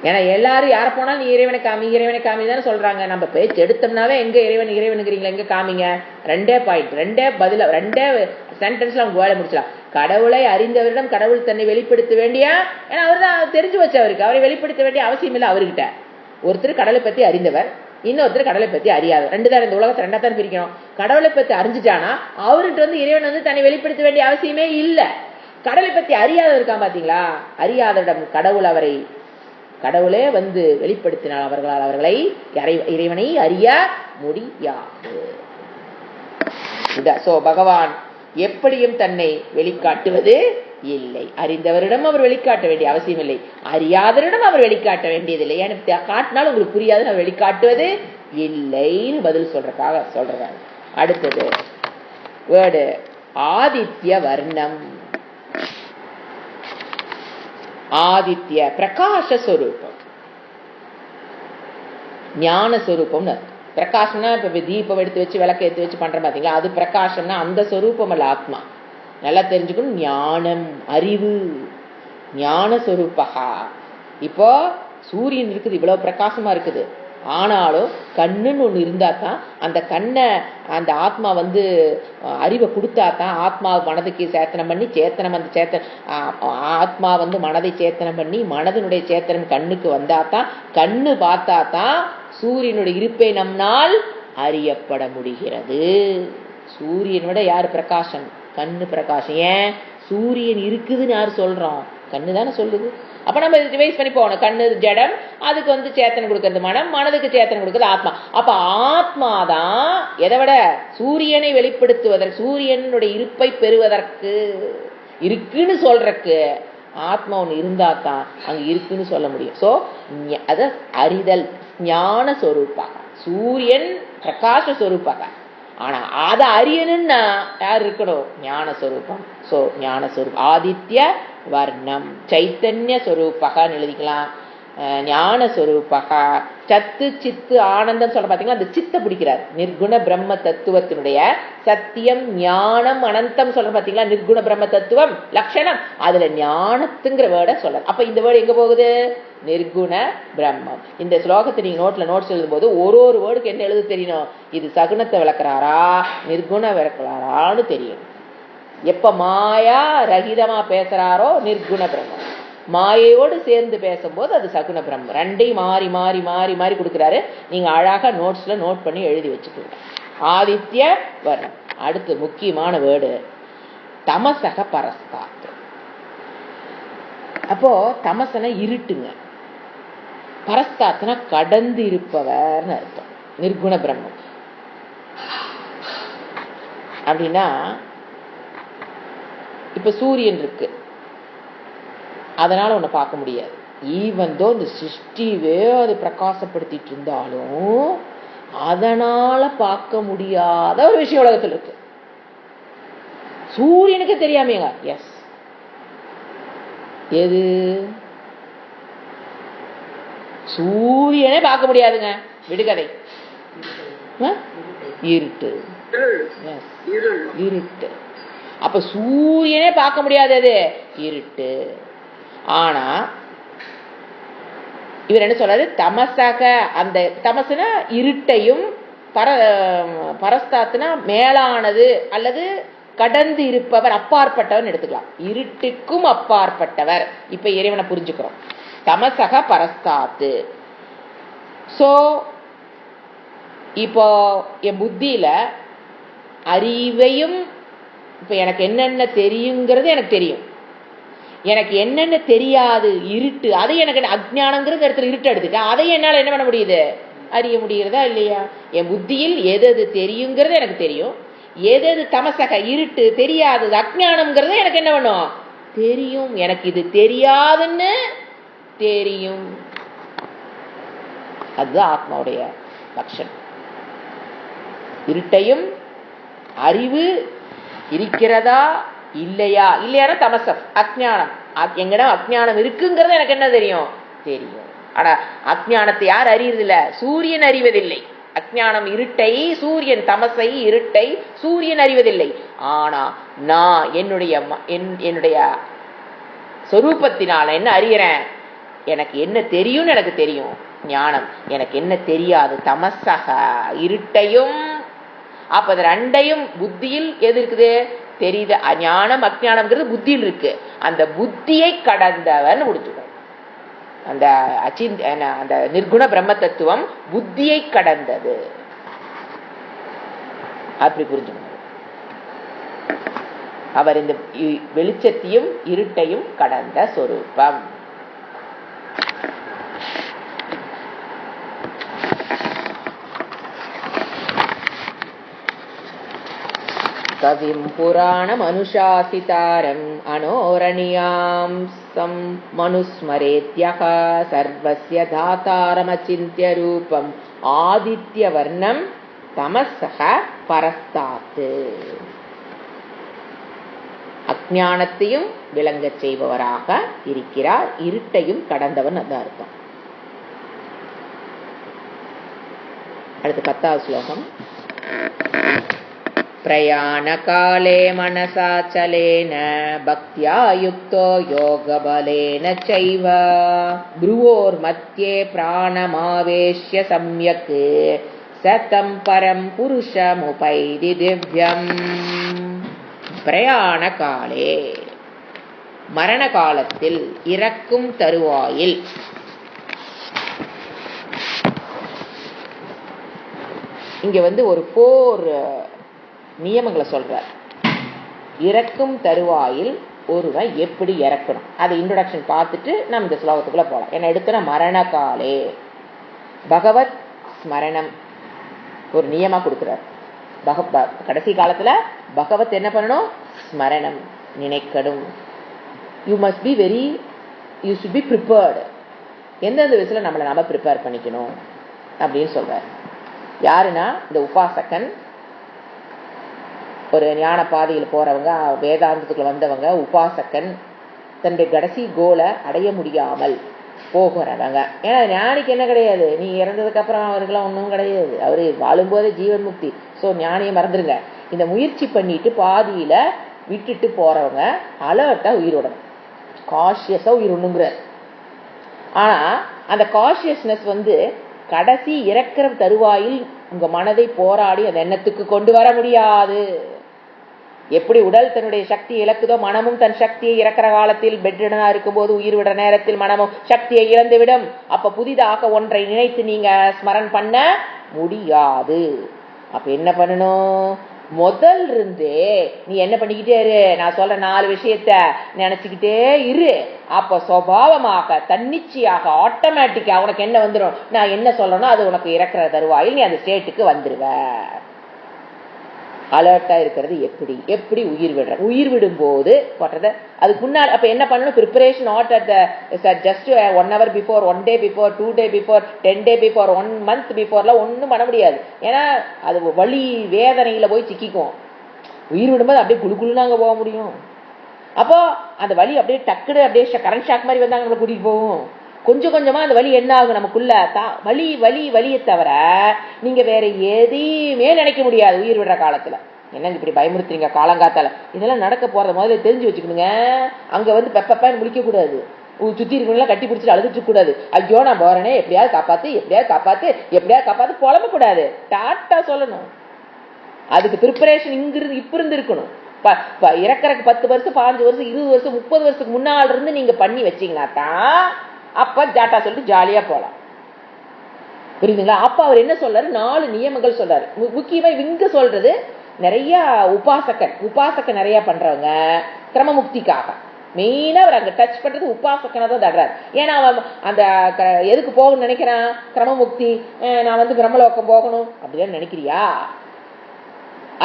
ஏன்னா எல்லாரும் யார போனாலும் நீ இறைவனை காமி இறைவனை காமி தானே சொல்றாங்க. நம்ம பேச்சு எடுத்தோம்னாவே எங்க இறைவன் இறைவனுங்கிறீங்களா, எங்க காமிங்க? ரெண்டே பாயிண்ட், ரெண்டே பதில, ரெண்டே சென்டென்ஸ்ல அவங்க வேலை முடிச்சலாம். கடவுளை அறிந்தவரிடம் கடவுள் தன்னை வெளிப்படுத்த வேண்டிய, ஏன்னா அவர் தான் தெரிஞ்சு வச்சவருக்கு, அவரை வெளிப்படுத்த வேண்டிய அவசியம் இல்லை அவர்கிட்ட. ஒருத்தர் கடவுளை பத்தி அறிந்தவர், இன்னொருத்தர் கடவுளை பத்தி அறியாது. ரெண்டு தான், இந்த உலகத்தை ரெண்டா தான் பிரிக்கணும். கடவுளை பத்தி அறிஞ்சிட்டானா அவர்கிட்ட இறைவன் தன்னை வெளிப்படுத்த வேண்டிய அவசியமே இல்லை. கடவுளை பத்தி அறியாதவர் இருக்கான் பாத்தீங்களா, அறியாதவிடம் கடவுள் அவரை கடவுளே வெளிப்படுத்தினால் அவர்களால் அவர்களை இறைவனை அறிய முடியாது. சோ பகவான் எப்படியும் தன்னை வெளிக்காட்டுவது இல்லை. அறிந்தவரிடம் அவர் வெளிக்காட்ட வேண்டிய அவசியம் இல்லை, அறியாதவரிடம் அவர் வெளிக்காட்ட வேண்டியதில்லை. எனக்கு காட்டினாலும் உங்களுக்கு புரியாது, அவர் வெளிக்காட்டுவது இல்லைன்னு பதில் சொல்றாங்க. அடுத்தது வேர்டு ஆதித்ய வர்ணம். ஆதித்ய பிரகாசஸ்வரூபம், ஞான ஸ்வரூபம். பிரகாசம்னா இப்ப தீபம் எடுத்து வச்சு விளக்க எடுத்து வச்சு பண்ற பாத்தீங்களா, அது பிரகாசம்னா அந்த ஸ்வரூபம் அல்ல ஆத்மா. நல்லா தெரிஞ்சுக்கணும். ஞானம், அறிவு, ஞான ஸ்வரூபகா. இப்போ சூரியன் இருக்குது, இவ்வளவு பிரகாசமா இருக்குது. ஆனாலும் கண்ணுன்னு ஒண்ணு இருந்தா தான் அந்த கண்ணை அந்த ஆத்மா அறிவை கொடுத்தா தான் ஆத்மா மனதுக்கு சேத்தனம் பண்ணி சேத்தனம் அந்த ஆத்மா மனதை சேத்தனம் பண்ணி மனதினுடைய சேத்தனம் கண்ணுக்கு வந்தா தான், கண்ணு பார்த்தா தான் சூரியனுடைய இருப்பை நம்மால் அறியப்பட முடிகிறது. சூரியன் விட யாரு பிரகாசம்? கண்ணு பிரகாசம். ஏன்? சூரியன் இருக்குதுன்னு யாரு சொல்றோம்? கண்ணு தானே சொல்லுது. அப்ப நம்ம ரிவைஸ் பண்ணி போகணும். கண்ணு ஜடம், அதுக்கு சேத்தனை கொடுக்கறது மனம், மனதுக்கு சேத்தனை கொடுக்கறது ஆத்மா. அப்ப ஆத்மாதான் எதை விட சூரியனை வெளிப்படுத்துவதற்கு, சூரியனுடைய இருப்பை பெறுவதற்கு, இருக்குன்னு சொல்றக்கு ஆத்மா ஒண்ணு இருந்தா தான் அங்க இருக்குன்னு சொல்ல முடியும். சோ அத அறிதல் ஞான சொரூபாக, சூரியன் பிரகாச சொரூபாக. ஆனா அதை அறியணும்னா யார் இருக்கணும்? ஞான சொரூபம். சோ ஞான சொரூபம் ஆதித்ய வர்ணம். சைத்தன்ய சொரூபகன்னு எழுதிக்கலாம். ஞான சொரூபக. சத்து சித்து ஆனந்தம் சொல்ற பாத்தீங்களா, அந்த சித்த பிடிக்கிறார். நிர்குண பிரம்ம தத்துவத்தினுடைய சத்தியம் ஞானம் அனந்தம் சொல்ற பாத்தீங்களா, நிர்குண பிரம்ம தத்துவம் லட்சணம், அதுல ஞானத்துங்கிற வேர்டை சொல்ற. அப்ப இந்த வேர்டு எங்க போகுது? நிர்குண பிரம்மம். இந்த ஸ்லோகத்தை நீங்க நோட்ஸ் எழுதும் போது ஒரு வேர்டுக்கு என்ன எழுத தெரியணும்? இது சகுனத்தை விளக்குறாரா நிர்குண விளக்குறாரான்னு தெரியும். எப்ப மாயா ரகிதமா பேசுறாரோ நிர்குண பிரம்மம், மாயையோடு சேர்ந்து பேசும்போது அது சகுன பிரம்மம். ரெண்டையும் மாறி மாறி மாறி மாறி கொடுக்கிறாரு. நீங்க அழகா நோட்ஸ்ல நோட் பண்ணி எழுதி வச்சுக்கோங்க. ஆதித்ய வர்ணம். அடுத்து முக்கியமான வேர்டு தமசக பரஸ்தாத். அப்போ தமசன இருட்டுங்க, பரஸ்தாத்னா கடந்து இருப்பவர்னு அர்த்தம். நிர்குண பிரம்மம் அப்படின்னா இப்ப சூரியன் இருக்கு, அதனால ஒண்ணு பார்க்க முடியாது. ஈவன் தோ இந்த சிருஷ்டிவே அது பிரகாசப்படுத்திட்டு இருந்தாலும் அதனால பார்க்க முடியாத ஒரு விஷயம் உலகத்தில் இருக்கு. சூரியனுக்கு தெரியாமேங்க. எஸ், எது? சூரியனே பார்க்க முடியாதுங்க. விடுகதை. இருட்டு. இருட்டு. அப்ப சூரியனே பார்க்க முடியாதது இருட்டு. ஆனா இவர் என்ன சொல்றாரு, தமசக, அந்த தமசுனா இருட்டையும், பரஸ்தாத்துனா மேலானது அல்லது கடந்து இருப்பவர், அப்பாற்பட்டவர் எடுத்துக்கலாம். இருட்டுக்கும் அப்பாற்பட்டவர். இப்ப இறைவனை புரிஞ்சுக்கிறோம். தமசக பரஸ்தாத்து. சோ இப்போ என் புத்தியில அறிவையும், இப்ப எனக்கு என்னென்ன தெரியுங்கிறது எனக்கு தெரியும், எனக்கு என்னென்ன தெரியாது இருட்டு, அதை எனக்கு அஜ்ஞானங்கிறது இடத்துல இருட்டு எடுத்துட்டேன், அதை என்னால் என்ன பண்ண முடியுது, அறிய முடிகிறதா இல்லையா? என் புத்தியில் எது எது தெரியுங்கிறது எனக்கு தெரியும், எது எது தமசக இருட்டு தெரியாதது அஜ்ஞானம்ங்கிறது எனக்கு என்ன பண்ணும், தெரியும். எனக்கு இது தெரியாதுன்னு தெரியும். அதுதான் ஆத்மாவுடைய லட்சணம். இருட்டையும் அறிவு இருக்கிறதா இல்லையா, இல்லையானா தமசம் அஜ்ஞானம். எங்கடம் அஜ்ஞானம் இருக்குங்கிறது எனக்கு என்ன தெரியும், தெரியும். ஆனா அஜ்ஞானத்தை யார் அறியறதில்ல, சூரியன் அறிவதில்லை. அஜ்ஞானம் இருட்டை, சூரியன் தமசை இருட்டை சூரியன் அறிவதில்லை. ஆனா நான் என்னுடைய சொரூபத்தினால என்ன அறிகிறேன், எனக்கு என்ன தெரியும்னு எனக்கு தெரியும். ஞானம் எனக்கு என்ன தெரியாது, தமசக இருட்டையும். அப்ப அது ரெண்டையும் புத்தியில் எது இருக்குது தெரியுது. ஞானம் அஜ்ஞானம்ங்கிறது புத்தியில் இருக்கு. அந்த புத்தியை கடந்தவன் முடிச்சுக்கணும். அந்த அந்த நிர்குண பிரம்ம தத்துவம் புத்தியை கடந்தது. அப்படி புரிஞ்சுக்கணும். அவர் இந்த வெளிச்சத்தையும் இருட்டையும் கடந்த சொரூபம். கவிம் புராணம் அனுசாசிதாரம் அனோரணியாம் சம் மனுஸ்மரேத்யஹ சர்வஸ்ய தாதாரமசிந்த்ய ரூபம் ஆதித்ய வர்ணம் தமஸஹ பரஸ்தாத். அஞ்ஞானத்தையும் விளங்கச் செய்பவராக இருக்கிறார், இருட்டையும் கடந்தவன். அதான் அர்த்தம். அடுத்து 10வது ஸ்லோகம். பிரயாணகாலே மனசாச்சலேன பக்தியா யுக்தோ யோகபலேன சைவ ப்ருவோர் மத்யே பிராணமாவேஷ்ய சம்யக் சதம் பரம் புருஷமுபைதி திவ்யம். பிரயாண காலே, மரண காலத்தில், இறக்கும் தருவாயில். இங்க ஒரு 4 நியமங்களை சொல்றார். இறக்கும் தருவாயில் ஒருவன் எப்படி இறக்கணும், அது இன்ட்ரோடக்ஷன் பார்த்துட்டு நம்ம இந்த ஸ்லோகத்துக்குள்ள போலாம். ஏன்னா எடுத்தன மரண காலே பகவத் ஸ்மரணம் ஒரு நியமா கொடுக்கிறார். கடைசி காலத்துல பகவத் என்ன பண்ணணும், ஸ்மரணம் நினைக்கணும். You must be you should be prepared. எந்தெந்த விஷயத்துல நம்மளை நாம ப்ரிப்பேர் பண்ணிக்கணும் அப்படின்னு சொல்றார். யாருன்னா இந்த உபாசகன், ஒரு ஞான பாதையில் போறவங்க, வேதாந்தத்துக்குள்ள வந்தவங்க. உபாசகன் தன்னுடைய கடைசி கோலை அடைய முடியாமல் போகிறவங்க. ஏன்னா ஞானிக்கு என்ன கிடையாது, நீ இறந்ததுக்கு அப்புறம் அவருக்கெல்லாம் ஒன்றும் கிடையாது, அவரு வாழும்போதே ஜீவன் முக்தி. ஸோ ஞானியை மறந்துடுங்க. இந்த முயற்சி பண்ணிட்டு பாதியில விட்டுட்டு போறவங்க அலர்ட்டா உயிரோடணும், காஷியஸா உயிரோடணுங்கிறார். ஆனா அந்த காஷியஸ்னஸ் கடைசி இறக்கிற தருவாயில் உங்க மனதை போராடி அந்த எண்ணத்துக்கு கொண்டு வர முடியாது. எப்படி உடல் தன்னுடைய சக்தியை இழக்குதோ, மனமும் தன் சக்தியை இறக்கிற காலத்தில் பெட்ரிடனா இருக்கும் போது உயிர் விடுற நேரத்தில் மனமும் சக்தியை இழந்துவிடும். அப்ப புதிதாக ஒன்றை நினைத்து நீங்க ஸ்மரண் பண்ண முடியாது. அப்ப என்ன பண்ணணும், முதல் இருந்தே நீ என்ன பண்ணிக்கிட்டே இரு, நான் சொல்ற 4 விஷயத்த நினைச்சுக்கிட்டே இரு. அப்ப சுபாவமாக தன்னிச்சையாக ஆட்டோமேட்டிக்கா உனக்கு என்ன வந்துடும், நான் என்ன சொல்றேனோ அது உனக்கு இறக்குற தருவாயில் நீ அந்த ஸ்டேட்டுக்கு வந்துருவ. அலர்ட்டா இருக்கிறது எப்படி உயிர் விடுற, உயிர் விடும் போது போட்டத அதுக்கு முன்னாடி. அப்ப என்ன பண்ணணும், preparation not at just 1 hour before, 1 day before, 2 day before, 10 day before, 1 month பிஃபோர்லாம் ஒன்றும் பண்ண முடியாது. ஏன்னா அது வலி வேதனையில போய் சிக்கிக்கும். உயிர் விடும்போது அப்படியே குழுக்குழுன்னு அங்கே போக முடியும். அப்போ அந்த வலி அப்படியே டக்குடு அப்படியே கரண்ட் ஷாக் மாதிரி வந்தாங்க நம்மளை கூட்டிட்டு போகும். கொஞ்சம் கொஞ்சமா அந்த வலி என்ன ஆகும் நமக்குள்ள வலி வலி வலியை தவிர நீங்க வேற எதையுமே நினைக்க முடியாது உயிர் விடுற காலத்துல. என்னங்க இப்படி பயமுறுத்துறீங்க காலங்காத்தால? இதெல்லாம் நடக்க போறத முதல்ல தெரிஞ்சு வச்சுக்கணுங்க. அங்க வந்து பெப்பப்பான்னு முடிக்க கூடாது, சுத்தி இருக்கவங்களா கட்டி பிடிச்சிட்டு அழுதுட்டு கூடாது. ஐயோ நான் போறேனே, எப்படியாவது காப்பாத்து எப்படியாவது காப்பாத்து எப்படியாவது காப்பாத்து புலம்ப கூடாது. டாட்டா சொல்லணும். அதுக்கு ப்ரிப்பரேஷன் இங்கிருந்து இப்ப இருந்து இருக்கணும். இறக்கறக்கு 10 வருஷம் 15 வருஷம் 20 வருஷம் 30 வருஷத்துக்கு முன்னால இருந்து நீங்க பண்ணி வச்சீங்கன்னா தான் அப்ப ஜாட்டா சொல்லிட்டு ஜாலியா போலாம். புரியுதுங்களா? அப்ப அவர் என்ன சொல்றாரு, 4 நியமங்கள் சொல்றாரு. முக்கியமா இங்க சொல்றது நிறைய உபாசக்க நிறைய பண்றவங்க கிரமமுக்திக்காக மெயினா அவர் அங்க டச் பண்றது உபாசக்கனை தான் தடுறாரு. ஏன்னா அவன் அந்த எதுக்கு போகணும்னு நினைக்கிறான்? கிரமமுக்தி, நான் வந்து பிரம்மலோக்கம் போகணும் அப்படின்னு நினைக்கிறியா?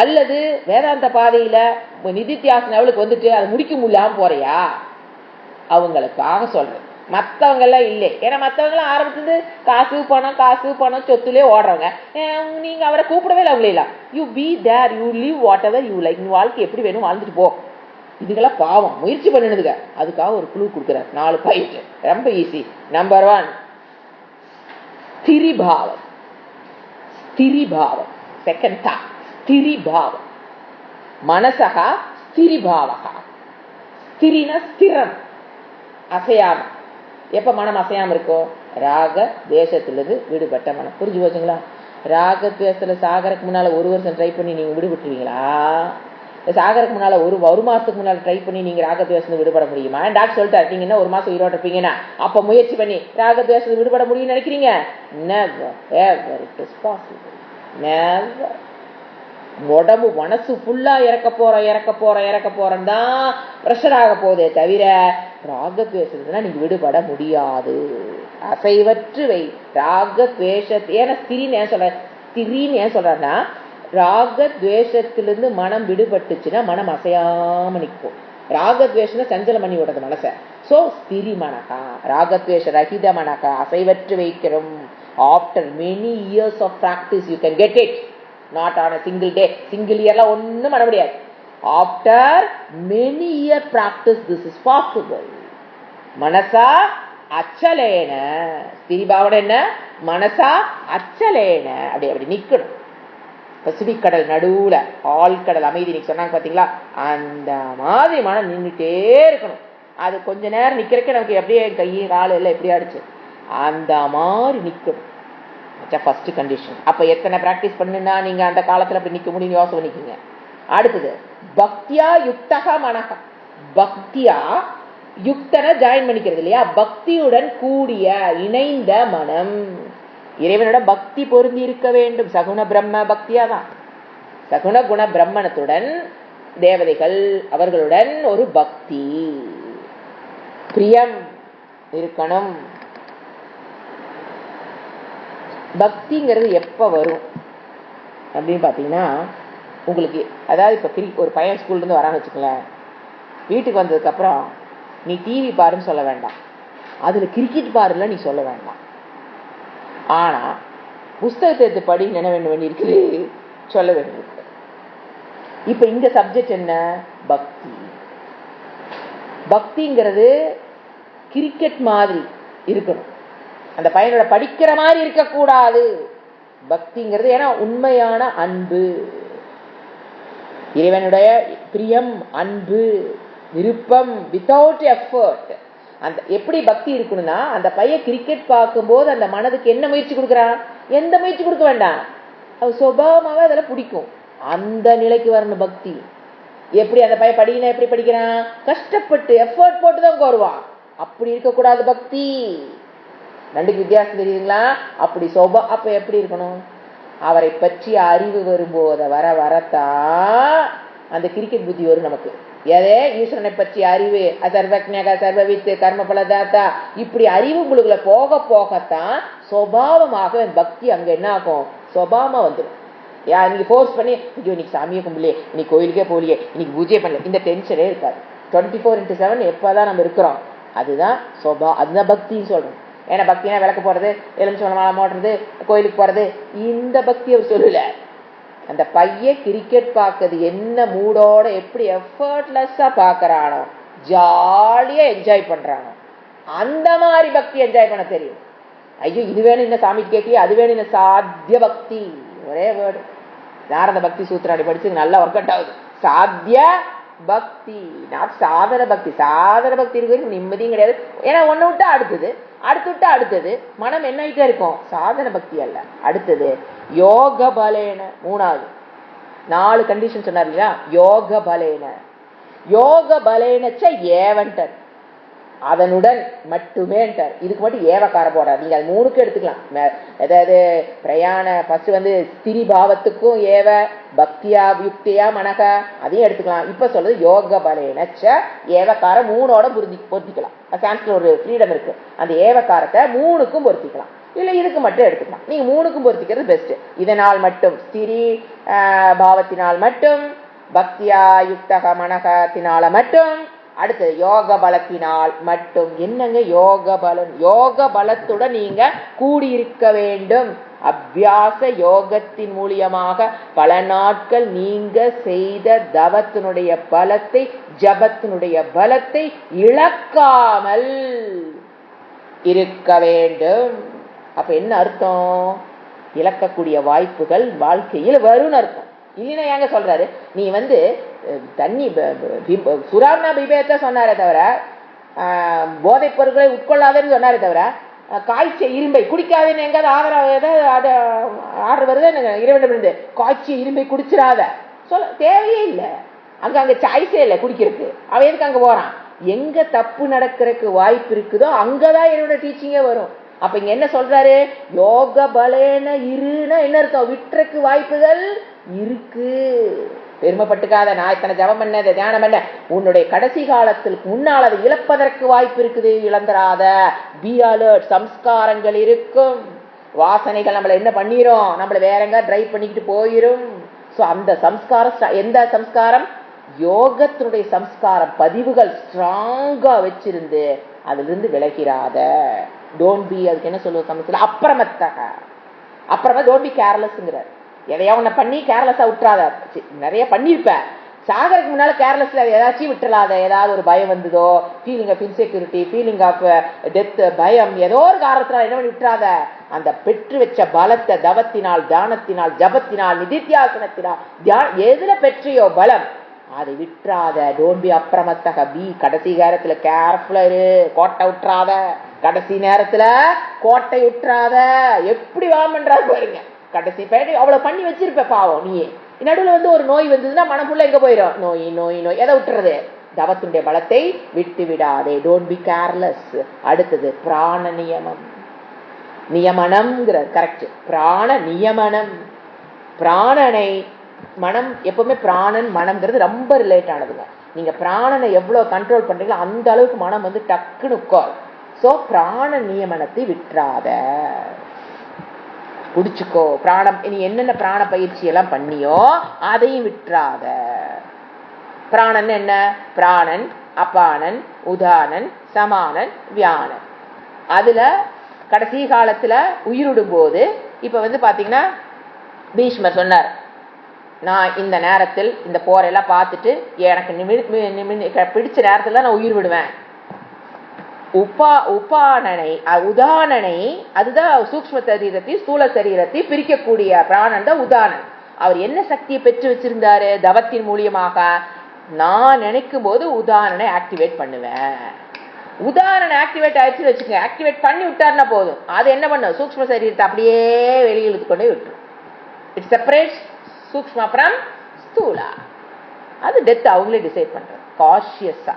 அல்லது வேதாந்த பாதையில நிதித்தியாசன அவளுக்கு வந்துட்டு அதை முடிக்க முடியாம போறியா? அவங்களுக்காக சொல்றேன், மற்றவங்க எல்லாம் இல்லை. ஏன்னா மற்றவங்க எல்லாம் ஆரம்பிச்சது காசு பணம் சொத்துலேயே ஓடுறவங்க. நீங்க அவரை கூப்பிடவே இல்லை. அவங்களே இல்லை. You be there, you live whatever you like. நீ வாழ்க்கை எப்படி வேணும் வாழ்ந்துட்டு போ. இதுக்கெல்லாம் பாவம் முயற்சி பண்ணினதுங்க. அதுக்காக ஒரு குழு கொடுக்குறாரு, 4 பாயிண்ட், ரொம்ப ஈஸி. நம்பர் 1 ஸ்திரிபாவம். செகண்ட் தாட் ஸ்திரிபாவம். மனசகா ஸ்திரிபாவகா. ஸ்திரினா ஸ்திரம், அசையாம. எப்ப மனம் அசையாம இருக்கும்? ராக தேசத்திலிருந்து விடுபட்ட மனம். புரிஞ்சு போச்சுங்களா? ராக தேசத்துல சாகருக்கு முன்னால 1 வருஷம் ட்ரை பண்ணி நீங்க விடுபட்டுருவீங்களா? சாகருக்கு முன்னால ஒரு மாசத்துக்கு முன்னால ட்ரை பண்ணி நீங்க ராகத்வேஷத்துல விடுபட முடியுமா? டாக்டர் சொல்லிட்டாரு நீங்க என்ன 1 மாசம் உயிரோட இருப்பீங்கன்னா அப்ப முயற்சி பண்ணி ராகத்வேஷத்துல விடுபட முடியும்னு நினைக்கிறீங்க? Never ever it is possible. Never. உடம்பு மனசு ஃபுல்லா இறக்க போறேன் தான் பிரஷர் ஆக போதே தவிர ராகத்வேஷத்துல நீங்க விடுபட முடியாது. அசைவற்று வை ராகத்வேஷத்தை. ஏன்னா ஸ்திரின்னு ஏன் சொல்றேன்னா ராகத்வேஷத்திலிருந்து மனம் விடுபட்டுச்சுன்னா மனம் அசையாம நிற்கும். ராகத்வேஷம் சஞ்சலம் பண்ணி விடுறது மனச. சோ ஸ்திரி மனகா, ராகத்வேஷ ரஹித மனகா, அசைவற்று வைக்கிறோம். After many years of practice you can get it. Not on a single day, single இயர்லாம் ஒன்னும் பண்ண முடியாது. After many year practice this is possible. மனசா அச்சலேன, ஸ்திரி பாவனை என்ன? மனசா அச்சலேன, அப்படி நிக்கணும். பசிபிக் கடல் நடுவுல ஆழ்கடல் அமைதி நீங்க சொன்னாங்க பாத்தீங்களா, அந்த மாதிரி மனம் நின்றுட்டே இருக்கணும். அது கொஞ்ச நேரம் நிக்கிறதுக்கு நமக்கு எப்படியே கையும் கால எல்லாம் எப்படி ஆயிடுச்சு, அந்த மாதிரி நிக்கணும். First condition. அப்ப எத்தனை பிராக்டிஸ் பண்ணுனா நீங்க அந்த காலத்துல அப்படி நிக்க முடியும் யோசனை பண்ணிக்கீங்க. அடுத்தது பக்தியா யுக்தக மனக. பக்தியா யுக்தனை ஜாயின் பண்ணிக்கிறது இல்லையா, பக்தியுடன் கூடிய இணைந்த மனம். இறைவனோட பக்தி பொருந்தி இருக்க வேண்டும். சகுண பிரம்ம பக்தியா தான், சகுண குண பிரம்மணத்துடன் தேவதைகள் அவர்களுடன் ஒரு பக்தி பிரியம் இருக்கணும். பக்திங்கிறது எப்ப வரும் அப்படின்னு பாத்தீங்கன்னா, உங்களுக்கு அதாவது இப்ப ஒரு பையன் ஸ்கூல்ல இருந்து வரான்னு வச்சுக்கலேன், வீட்டுக்கு வந்ததுக்கு அப்புறம் நீ டிவி பாருன்னு சொல்ல வேண்டாம், அதுல கிரிக்கெட் பாருல நீ சொல்ல வேண்டாம். ஆனா புஸ்தகத்தை எடுத்து படி என்ன வேண்டி இருக்குது சொல்ல வேண்டியிருக்கு. இப்ப இந்த சப்ஜெக்ட் என்ன? பக்தி. பக்திங்கிறது கிரிக்கெட் மாதிரி இருக்கணும், அந்த பையனோட படிக்கிற மாதிரி இருக்கக்கூடாது. பக்திங்கிறது ஏன்னா உண்மையான அன்பு, இறைவனுடைய பிரியம், அன்பு, விருப்பம், வித்தவுட் எஃபர்ட். அந்த எப்படி பக்தி இருக்கணும்னா, அந்த பையன் கிரிக்கெட் பார்க்கும்போது அந்த மனதுக்கு என்ன முயற்சி கொடுக்குறான், எந்த முயற்சி கொடுக்க வேண்டாம், அது சுபாவமாக அதெல்லாம் பிடிக்கும். அந்த நிலைக்கு வரணும் பக்தி. எப்படி அந்த பையன் படிக்கணும், எப்படி படிக்கிறான், கஷ்டப்பட்டு எஃபர்ட் போட்டுதான் வருவான். அப்படி இருக்கக்கூடாது பக்தி. ரெண்டுக்கு வித்தியாசம் தெரியுதுங்களா? அப்படி அப்ப எப்படி இருக்கணும், அவரை பற்றி அறிவு வரும்போது வர வரத்தான் அந்த கிரிக்கெட் புத்தி வரும் நமக்கு. எதே ஈஸ்வரனை பற்றி அறிவு, சர்வஜ்ஞக சர்வவித்து கர்ம பலதாத்தா, இப்படி அறிவு உங்களுக்குள்ள போக போகத்தான் சுபாவமாக பக்தி அங்க என்ன ஆகும், சுபாவமா வந்துடும். இன்னைக்கு ஃபோர்ஸ் பண்ணி ஐயோ இன்னைக்கு சாமியை கும்பிடலையே, இன்னைக்கு கோயிலுக்கே போகலையே, இன்னைக்கு பூஜை பண்ணல, இந்த டென்ஷனே இருக்காது. 24/7 எப்பதான் நம்ம இருக்கிறோம், அதுதான் அதுதான் பக்தின்னு சொல்றோம். ஏன்னா பக்தினா விளக்கு போறது, எலுமிச்சம்பழம் மாலை மாட்டுறது, கோயிலுக்கு போறது, இந்த பக்தி அவர் சொல்லல. அந்த பையன் கிரிக்கெட் பார்க்கறது என்ன மூடோட எப்படி எஃபர்ட்லெஸ்ஸா பாக்குறானோ, ஜாலியா என்ஜாய் பண்றானோ, அந்த மாதிரி பக்தி என்ஜாய் பண்ண தெரியும். ஐயோ இது வேணும் இன்னும் சாமிக்கு கேட்கலையே, அது வேணும் இன்னும் சாத்திய பக்தி. ஒரே வேர்டு நாரத பக்தி சூத்திராடி படிச்சு நல்லா ஒர்க் அவுட் ஆகுது. சாத்திய பக்தி, நாட் சாதன பக்தி. சாதன பக்தி இருக்கு நிம்மதியும் கிடையாது. ஏன்னா ஒன்னு விட்டா அடுத்தது, அடுத்து விட்டா அடுத்தது, மனம் என்ன ஆயிட்டே இருக்கும். சாதன பக்தி அல்ல. அடுத்தது யோக பலேன, மூணாவது 4 கண்டிஷன் சொன்னார் இல்லையா. யோக பலேன, யோக பலேனச்ச ஏவன்டர், அதனுடன் மட்டுமே. இதுக்கு மட்டும் ஏவக்கார போடாது. நீங்க அது 3க்கும் எடுத்துக்கலாம். அதாவது பிரயாண ஃபர்ஸ்ட் ஸ்திரி பாவத்துக்கும் ஏவ, பக்தியா யுக்தியா மனக அதையும் எடுத்துக்கலாம். இப்ப சொல்றது யோக பலேனச்ச ஏவக்கார 3ஓட பொருத்திக்கலாம். சான்ஸ்கிரிட் ஒரு ஃப்ரீடம் இருக்கு. அந்த ஏவக்காரத்தை 3க்கும் பொருத்திக்கலாம். இல்ல இதுக்கு மட்டும் எடுத்துக்கலாம். நீங்க 3க்கும் பொருத்திக்கிறது பெஸ்ட். இதனால் மட்டும், ஸ்திரி பாவத்தினால் மட்டும், பக்தியா யுக்தக மனகத்தினால மட்டும், அடுத்து யோக பலத்தினால் மட்டும். என்னங்க யோக பலன்? யோக பலத்துடன் நீங்க கூடியிருக்க வேண்டும். அபியாச யோகத்தின் மூலியமாக பல நாட்கள் நீங்க செய்த தவத்தினுடைய பலத்தை, ஜபத்தினுடைய பலத்தை இழக்காமல் இருக்க வேண்டும். அப்ப என்ன அர்த்தம்? இழக்கக்கூடிய வாய்ப்புகள் வாழ்க்கையில் வரும்னு அர்த்தம். இல்லைன்னா ஏங்க சொல்றாரு? நீ தண்ணி சுறாவனா பிபேத்த சொன்னாரே தவிர, போதைப் பொருட்களை உட்கொள்ளாதேன்னு சொன்னாரே தவிர, காய்ச்சிய இரும்பை குடிக்காதேன்னு எங்காவது ஆர்டர் வருது இறைவனிடமிருந்து. காய்ச்சிய இரும்பை குடிச்சிடாத சொல்ல தேவையே இல்லை. அங்க சாய்ஸே இல்லை குடிக்கிறதுக்கு. அவன் எதுக்கு அங்க போறான்? எங்க தப்பு நடக்கிறதுக்கு வாய்ப்பு இருக்குதோ அங்கதான் என்னோட டீச்சிங்கே வரும். அப்ப இங்க என்ன சொல்றாரு? யோக பலேன இருன்னா என்ன அர்த்தம்? விட்டுறக்கு வாய்ப்புகள் இருக்கு. பெருமைப்பட்டுக்காத, நான் இத்தனை ஜபம் பண்ண, தியானம் பண்ண, உன்னுடைய கடைசி காலத்திற்கு முன்னால் அதை இழப்பதற்கு வாய்ப்பு இருக்குது. இழந்துராத. Be alert. சம்ஸ்காரங்கள் இருக்கும். வாசனைகள் நம்மள என்ன பண்ணிரும்? நம்மள வேற எங்க டிரைவ் பண்ணிக்கிட்டு போயிரும். சோ அந்த சம்ஸ்காரம், எந்த சம்ஸ்காரம்? யோகத்தினுடைய சம்ஸ்காரம் பதிவுகள் ஸ்ட்ராங்கா வச்சிருந்து அதுல இருந்து விலகிறாத. டோன்ட் பி, அதுக்கு என்ன சொல்லுவோம் சமயத்துல? அப்புறமத்தக. அப்புறமா டோன்ட் பி கேர்லெஸ்ங்கிறார். எதையா ஒன்ன பண்ணி கேர்லெஸ்ஸா விட்டுறாத. நிறைய பண்ணிருப்ப, சாகருக்கு முன்னால கேர்லெஸ்ல ஏதாச்சும் விட்டுறாத. ஏதாவது ஒரு பயம் வந்ததோ, feeling of insecurity, feeling of death, பயம், ஏதோ ஒரு காரணத்தினால என்ன பண்ணி விட்டுறாத. அந்த பெற்று வச்ச பலத்தை தவத்தினால், தானத்தினால், ஜபத்தினால், நிதித்தியாசனத்தினால், எதுல பெற்றியோ பலம் அதை விட்டுறாத. Don't be அப்புறமத்தக. பி கடைசி நேரத்துல கேர்ஃபுல்லா இரு. கோட்டை விட்டுறாத. கடைசி நேரத்துல கோட்டை விட்டுறாத. எப்படி வாம் பண்றாரு பாருங்க. கடைசி பேட்டி அவ்வளவு பண்ணி வச்சிருப்ப பாவம். நீயே நடுவில் ஒரு நோய் வந்ததுன்னா மனப்புள்ள எங்க போயிடும்? நோய் நோய் நோய். எதை விட்டுறது? தவத்துடைய பலத்தை விட்டு விடாதே. Don't be careless. அடுத்தது பிராண நியமம். நியமனம்ங்கிறது கரெக்ட். பிராண நியமனம். பிராணனை மனம் எப்பவுமே, பிராணன் மனம்ங்கிறது ரொம்ப ரிலேட் ஆனதுங்க. நீங்க பிராணனை எவ்வளவு கண்ட்ரோல் பண்றீங்களோ அந்த அளவுக்கு மனம் டக்குன்னு உட்காரும். சோ பிராண நியமனத்தை விட்டுறாத. குடிச்சுக்கோ. பிராணம் நீ என்னென்ன பிராண பயிற்சி எல்லாம் பண்ணியோ அதையும் விட்டுறாத. பிராணன் என்ன? பிராணன், அபானன், உதானன், சமானன், வியானன். அதுல கடைசி காலத்துல உயிரிடும் போது இப்ப பாத்தீங்கன்னா பீஷ்மர் சொன்னார், நான் இந்த நேரத்தில் இந்த போரெல்லாம் பார்த்துட்டு எனக்கு பிடிச்ச நேரத்துல நான் உயிர் விடுவேன். உபானனை, உதானனை, அதுதான் சூக்ஷ்ம சரீரத்தை ஸ்தூல சரீரத்தை பிரிக்கக்கூடிய பிராணன் தான் உதானன். அவர் என்ன சக்தியை பெற்று வச்சிருந்தாரு? தவத்தின் மூலியமாக. நான் நினைக்கும் போது உதானனை ஆக்டிவேட் பண்ணுவேன். உதாரண ஆக்டிவேட் ஆயிடுச்சுன்னு வச்சுக்கோங்க. ஆக்டிவேட் பண்ணி விட்டாருன்னா போதும். அது என்ன பண்ணும்? சூக்ஷ்ம சரீரத்தை அப்படியே வெளியிழுத்து கொண்டே விட்டுரும். இட் செப்பரேட்ஸ் சூக்ஷ்ம அப்புறம் ஸ்தூலா. அது டெத் அவங்களே டிசைட் பண்றது. காஷியஸா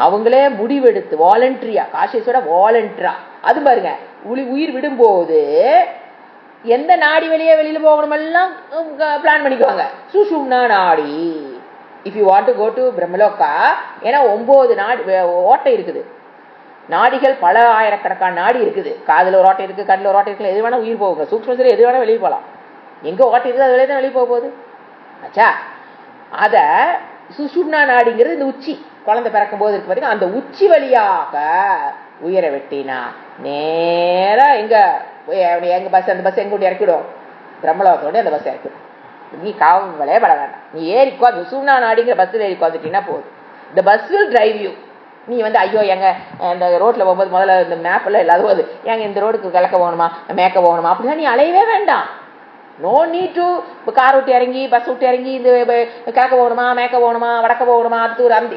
அவங்களே முடிவெடுத்து வாலண்டரியா, காஷியஸோட வாலண்டரா. அது பாருங்க, உயிர் விடும்போது எந்த நாடி வெளியே வெளியில போகணும் எல்லாம் பிளான் பண்ணிக்குவாங்க. சுஷும்னா நாடி. If you want to go to Brahmaloka, ஏன்னா 9 நாடி ஓட்டை இருக்குது. நாடிகள் பல ஆயிரக்கணக்கான நாடி இருக்குது. காதுல ஒரு ஓட்டை இருக்கு, கண்ணில் ஒரு ஓட்டை இருக்கு. எது வேணா உயிர் போகுங்க. சூக்ஷ்மத்தில் எது வேணா வெளியே போகலாம். எங்க ஓட்டை இருக்குது அது வெளியே தான் வெளியே போக போகுது. ஆச்சா, அத சுஷும்னா நாடிங்கிறது இந்த உச்சி. குழந்தை பிறக்கும் போது இருக்கு பாத்தீங்கன்னா, அந்த உச்சி வழியாக உயிரை வெட்டினா நேரா எங்க பஸ், அந்த பஸ் எங்க கொண்டு இறக்கிடும்? பிரம்மலோகத்தோட அந்த பஸ் இறக்கிடும். நீ காவலே பட வேண்டாம். நீ ஏறிக்கோ, அந்த சுஷும்னா நாடிங்கிற பஸ்ல ஏறிக்கோ வந்துட்டீங்கன்னா போதும். இந்த பஸ் வில் டிரைவ் யூ. நீ ஐயோ எங்க இந்த ரோட்ல போகும்போது முதல்ல இந்த மேப்ல இல்லாத ஏங்க இந்த ரோடுக்கு கிழக்க போகணுமா மேற்க போகணுமா அப்படிலாம் நீ அலையவே வேண்டாம். நோ நீட் டு கார் விட்டு இறங்கி பஸ் விட்டு இறங்கி இந்த கிழக்க போகணுமா மேற்க போகணுமா வடக்க போகணுமா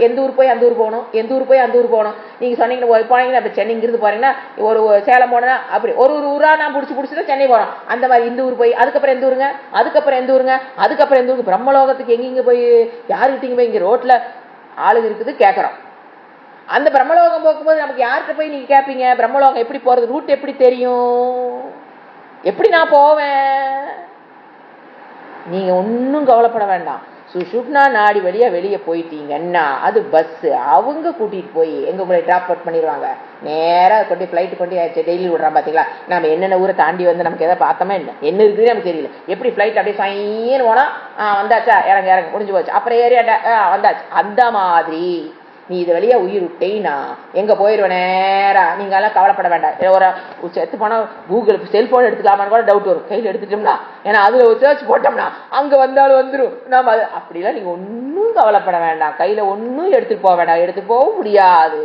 எந்த ஊர் போய் அந்த ஊர் போகணும், எந்த ஊர் போய் அந்த ஊர் போகணும். நீங்க சொன்னீங்கன்னா போனீங்கன்னா இப்போ சென்னை இங்கிருந்து போறீங்கன்னா ஒரு சேலம் போனா அப்படி ஒரு ஊரா நான் பிடிச்சிட்டு சென்னை போறோம். அந்த மாதிரி இந்த ஊர் போய் அதுக்கப்புறம் எந்த ஊருங்க, அதுக்கப்புறம் எந்த ஊருங்க, அதுக்கப்புறம் எந்த ஊருக்கு, பிரம்மலோகத்துக்கு எங்கெங்க போய் யாருக்கிட்டீங்க போய் இங்க ரோட்ல ஆளுங்க இருக்குது கேட்கறோம். அந்த பிரம்மலோகம் போகும்போது நமக்கு யார்கிட்ட போய் நீங்க கேட்பீங்க பிரம்மலோகம் எப்படி போறது, ரூட் எப்படி தெரியும், எப்படி நான் போவேன்? நீங்க ஒன்னும் கவலைப்பட வேண்டாம். சுஷுப்னா நாடி வழியா வெளியே போயிட்டீங்கன்னா அது பஸ் அவங்க கூட்டிட்டு போய் எங்க உங்களை டிராப் அவுட் பண்ணிடுவாங்க. நேரா கொண்டு ஃபிளைட் கொண்டு டெய்லி விடுறான் பாத்தீங்களா. நம்ம என்னென்ன ஊரை தாண்டி நமக்கு எதாவது பார்த்தோமா என்ன இருக்குதுன்னு நமக்கு தெரியல. எப்படி ஃபிளைட் அப்படியே சைன்னு போனா வந்தாச்சா இறங்க முடிஞ்சு போச்சு, அப்புறம் ஏரியாட்ட வந்தாச்சு. அந்த மாதிரி நீ இது வழியா உயிர் விட்டேன்னா எங்க போயிருவ நேரா. நீங்க எல்லாம் கவலைப்பட வேண்டாம். ஒரு செத்து போனா கூகுள் செல்போன் எடுத்துக்கலாமான்னு கூட டவுட் வரும். கையில் எடுத்துட்டோம்னா ஏன்னா அதுல ஒரு சர்ச் போட்டோம்னா அங்க வந்தாலும் வந்துடும். நாம அது அப்படிலாம் நீங்க ஒன்னும் கவலைப்பட வேண்டாம். கையில ஒன்னும் எடுத்துட்டு போக வேண்டாம், எடுத்து போக முடியாது.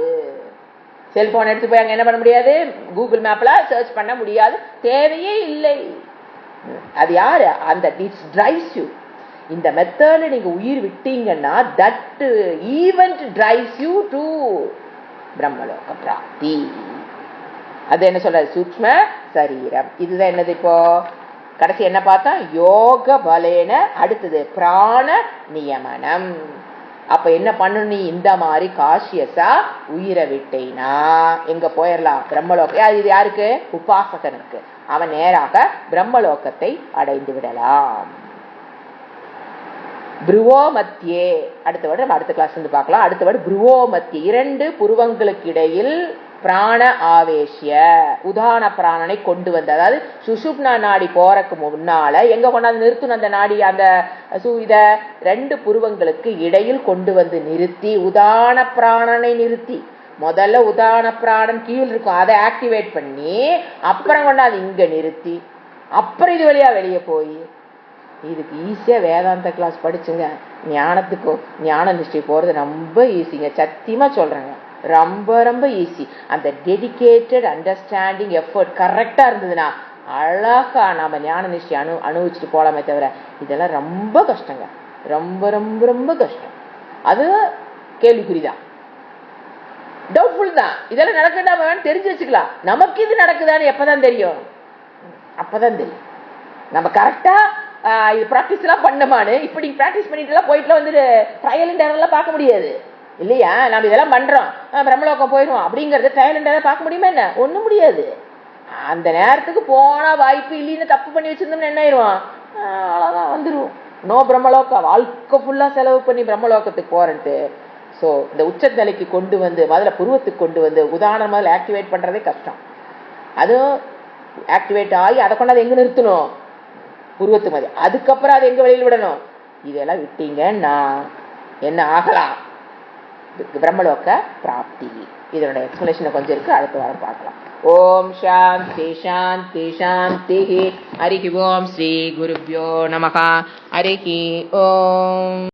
செல்போன் எடுத்து போய் அங்க என்ன பண்ண முடியாது, கூகுள் மேப்ல சர்ச் பண்ண முடியாது, தேவையே இல்லை. அது யாரு அந்த இட்ஸ் டிரைவ்ஸ் யூ. இந்த மெத்தட்ல நீங்க உயிர் விட்டீங்கன்னா that event drives you to Brahmaloka பிராப்தி. அது என்ன சொல்றது, சூக்ஷ்ம சரீரம். இதுதான் என்னது, இப்போ கடைசி என்ன பார்த்தா யோக பலேன, அடுத்தது பிராண நியமனம். அப்ப என்ன பண்ணணும், நீ இந்த மாதிரி காஷியஸா உயிரை விட்டேனா எங்க போயிடலாம் பிரம்மலோகம். இது யாருக்கு, உபாசகனுக்கு. அவன் நேராக பிரம்மலோகத்தை அடைந்து விடலாம். புருவோமத்தியே அடுத்த வேர்டு நம்ம அடுத்த கிளாஸ் வந்து பார்க்கலாம். அடுத்த வேர்டு புருவோமத்திய, இரண்டு புருவங்களுக்கு இடையில் பிராண ஆவேசிய உதான பிராணனை கொண்டு வந்து, அதாவது சுஷுப்னா நாடி போறக்கு முன்னால எங்க கொண்டாந்து நிறுத்தணும் அந்த நாடி, அந்த இத ரெண்டு புருவங்களுக்கு இடையில் கொண்டு வந்து நிறுத்தி உதான பிராணனை நிறுத்தி, முதல்ல உதான பிராணன் கீழ் இருக்கும் அதை ஆக்டிவேட் பண்ணி அப்புறம் கொண்டாந்து இங்க நிறுத்தி அப்புறம் இது வழியா வெளியே போய், இதுக்கு ஈஸியா வேதாந்த கிளாஸ் படிச்சுங்க. ஞானத்துக்கோ ஞான நிஷ்டை போறது ரொம்ப ஈஸிங்க, சத்தியமா சொல்றேங்க, ரொம்ப ரொம்ப ஈஸி. அந்த டெடிகேட்டட் அண்டர்ஸ்டாண்டிங் எஃபர்ட் கரெக்டா இருந்ததுன்னா அழகா நாம ஞான நிஷ்டை அனுபவிச்சுட்டு போலாமே தவிர இதெல்லாம் ரொம்ப கஷ்டங்க, ரொம்ப ரொம்ப ரொம்ப கஷ்டம். அது கேள்விக்குறிதான், டவுட்ஃபுல் தான். இதெல்லாம் நடக்குதா தெரிஞ்சு வச்சுக்கலாம். நமக்கு இது நடக்குதான்னு எப்பதான் தெரியும், அப்பதான் தெரியும். நம்ம கரெக்டா இது ப்ராக்டிஸ் எல்லாம் பண்ணமானு இப்படி ப்ராக்டிஸ் பண்ணிட்டு எல்லாம் போயிட்டுல வந்து ட்ரையல் அண்ட் எரர்லாம் பார்க்க முடியாது இல்லையா. நம்ம இதெல்லாம் பண்றோம் பிரம்மலோகம் போயிடுவோம் அப்படிங்கறது ட்ரையல் அண்ட் எரர் பார்க்க முடியுமா என்ன, ஒண்ணும் முடியாது. அந்த நேரத்துக்கு போனா வாய்ப்பு இல்லைன்னு தப்பு பண்ணி வச்சிருந்தோம்னு என்ன ஆயிடுவான், அவ்வளவுதான் வந்துடும். நோ பிரம்மலோகம், வாழ்க்கை ஃபுல்லா செலவு பண்ணி பிரம்மலோகத்துக்கு போறேன்ட்டு. ஸோ இந்த உச்சநிலைக்கு கொண்டு வந்து முதல்ல புருவத்துக்கு கொண்டு வந்து உதாரணம் முதல்ல ஆக்டிவேட் பண்றதே கஷ்டம். அதுவும் ஆக்டிவேட் ஆகி அதை கொண்டாந்து எங்க நிறுத்தணும், புருவத்து மாதிரி. அதுக்கப்புறம் அது எங்க வெளியில் விடணும், இதெல்லாம் விட்டீங்கன்னா என்ன ஆகலாம், பிரம்மலோக பிராப்தி. இதனோட எக்ஸ்பிளேஷன் கொஞ்சம் இருக்கு, அடுத்த வாரம் பார்க்கலாம். ஓம் சாந்தி சாந்தி சாந்தி. ஹரி ஓம் ஸ்ரீ குருப்யோ நமஹ. ஹரி ஓம்.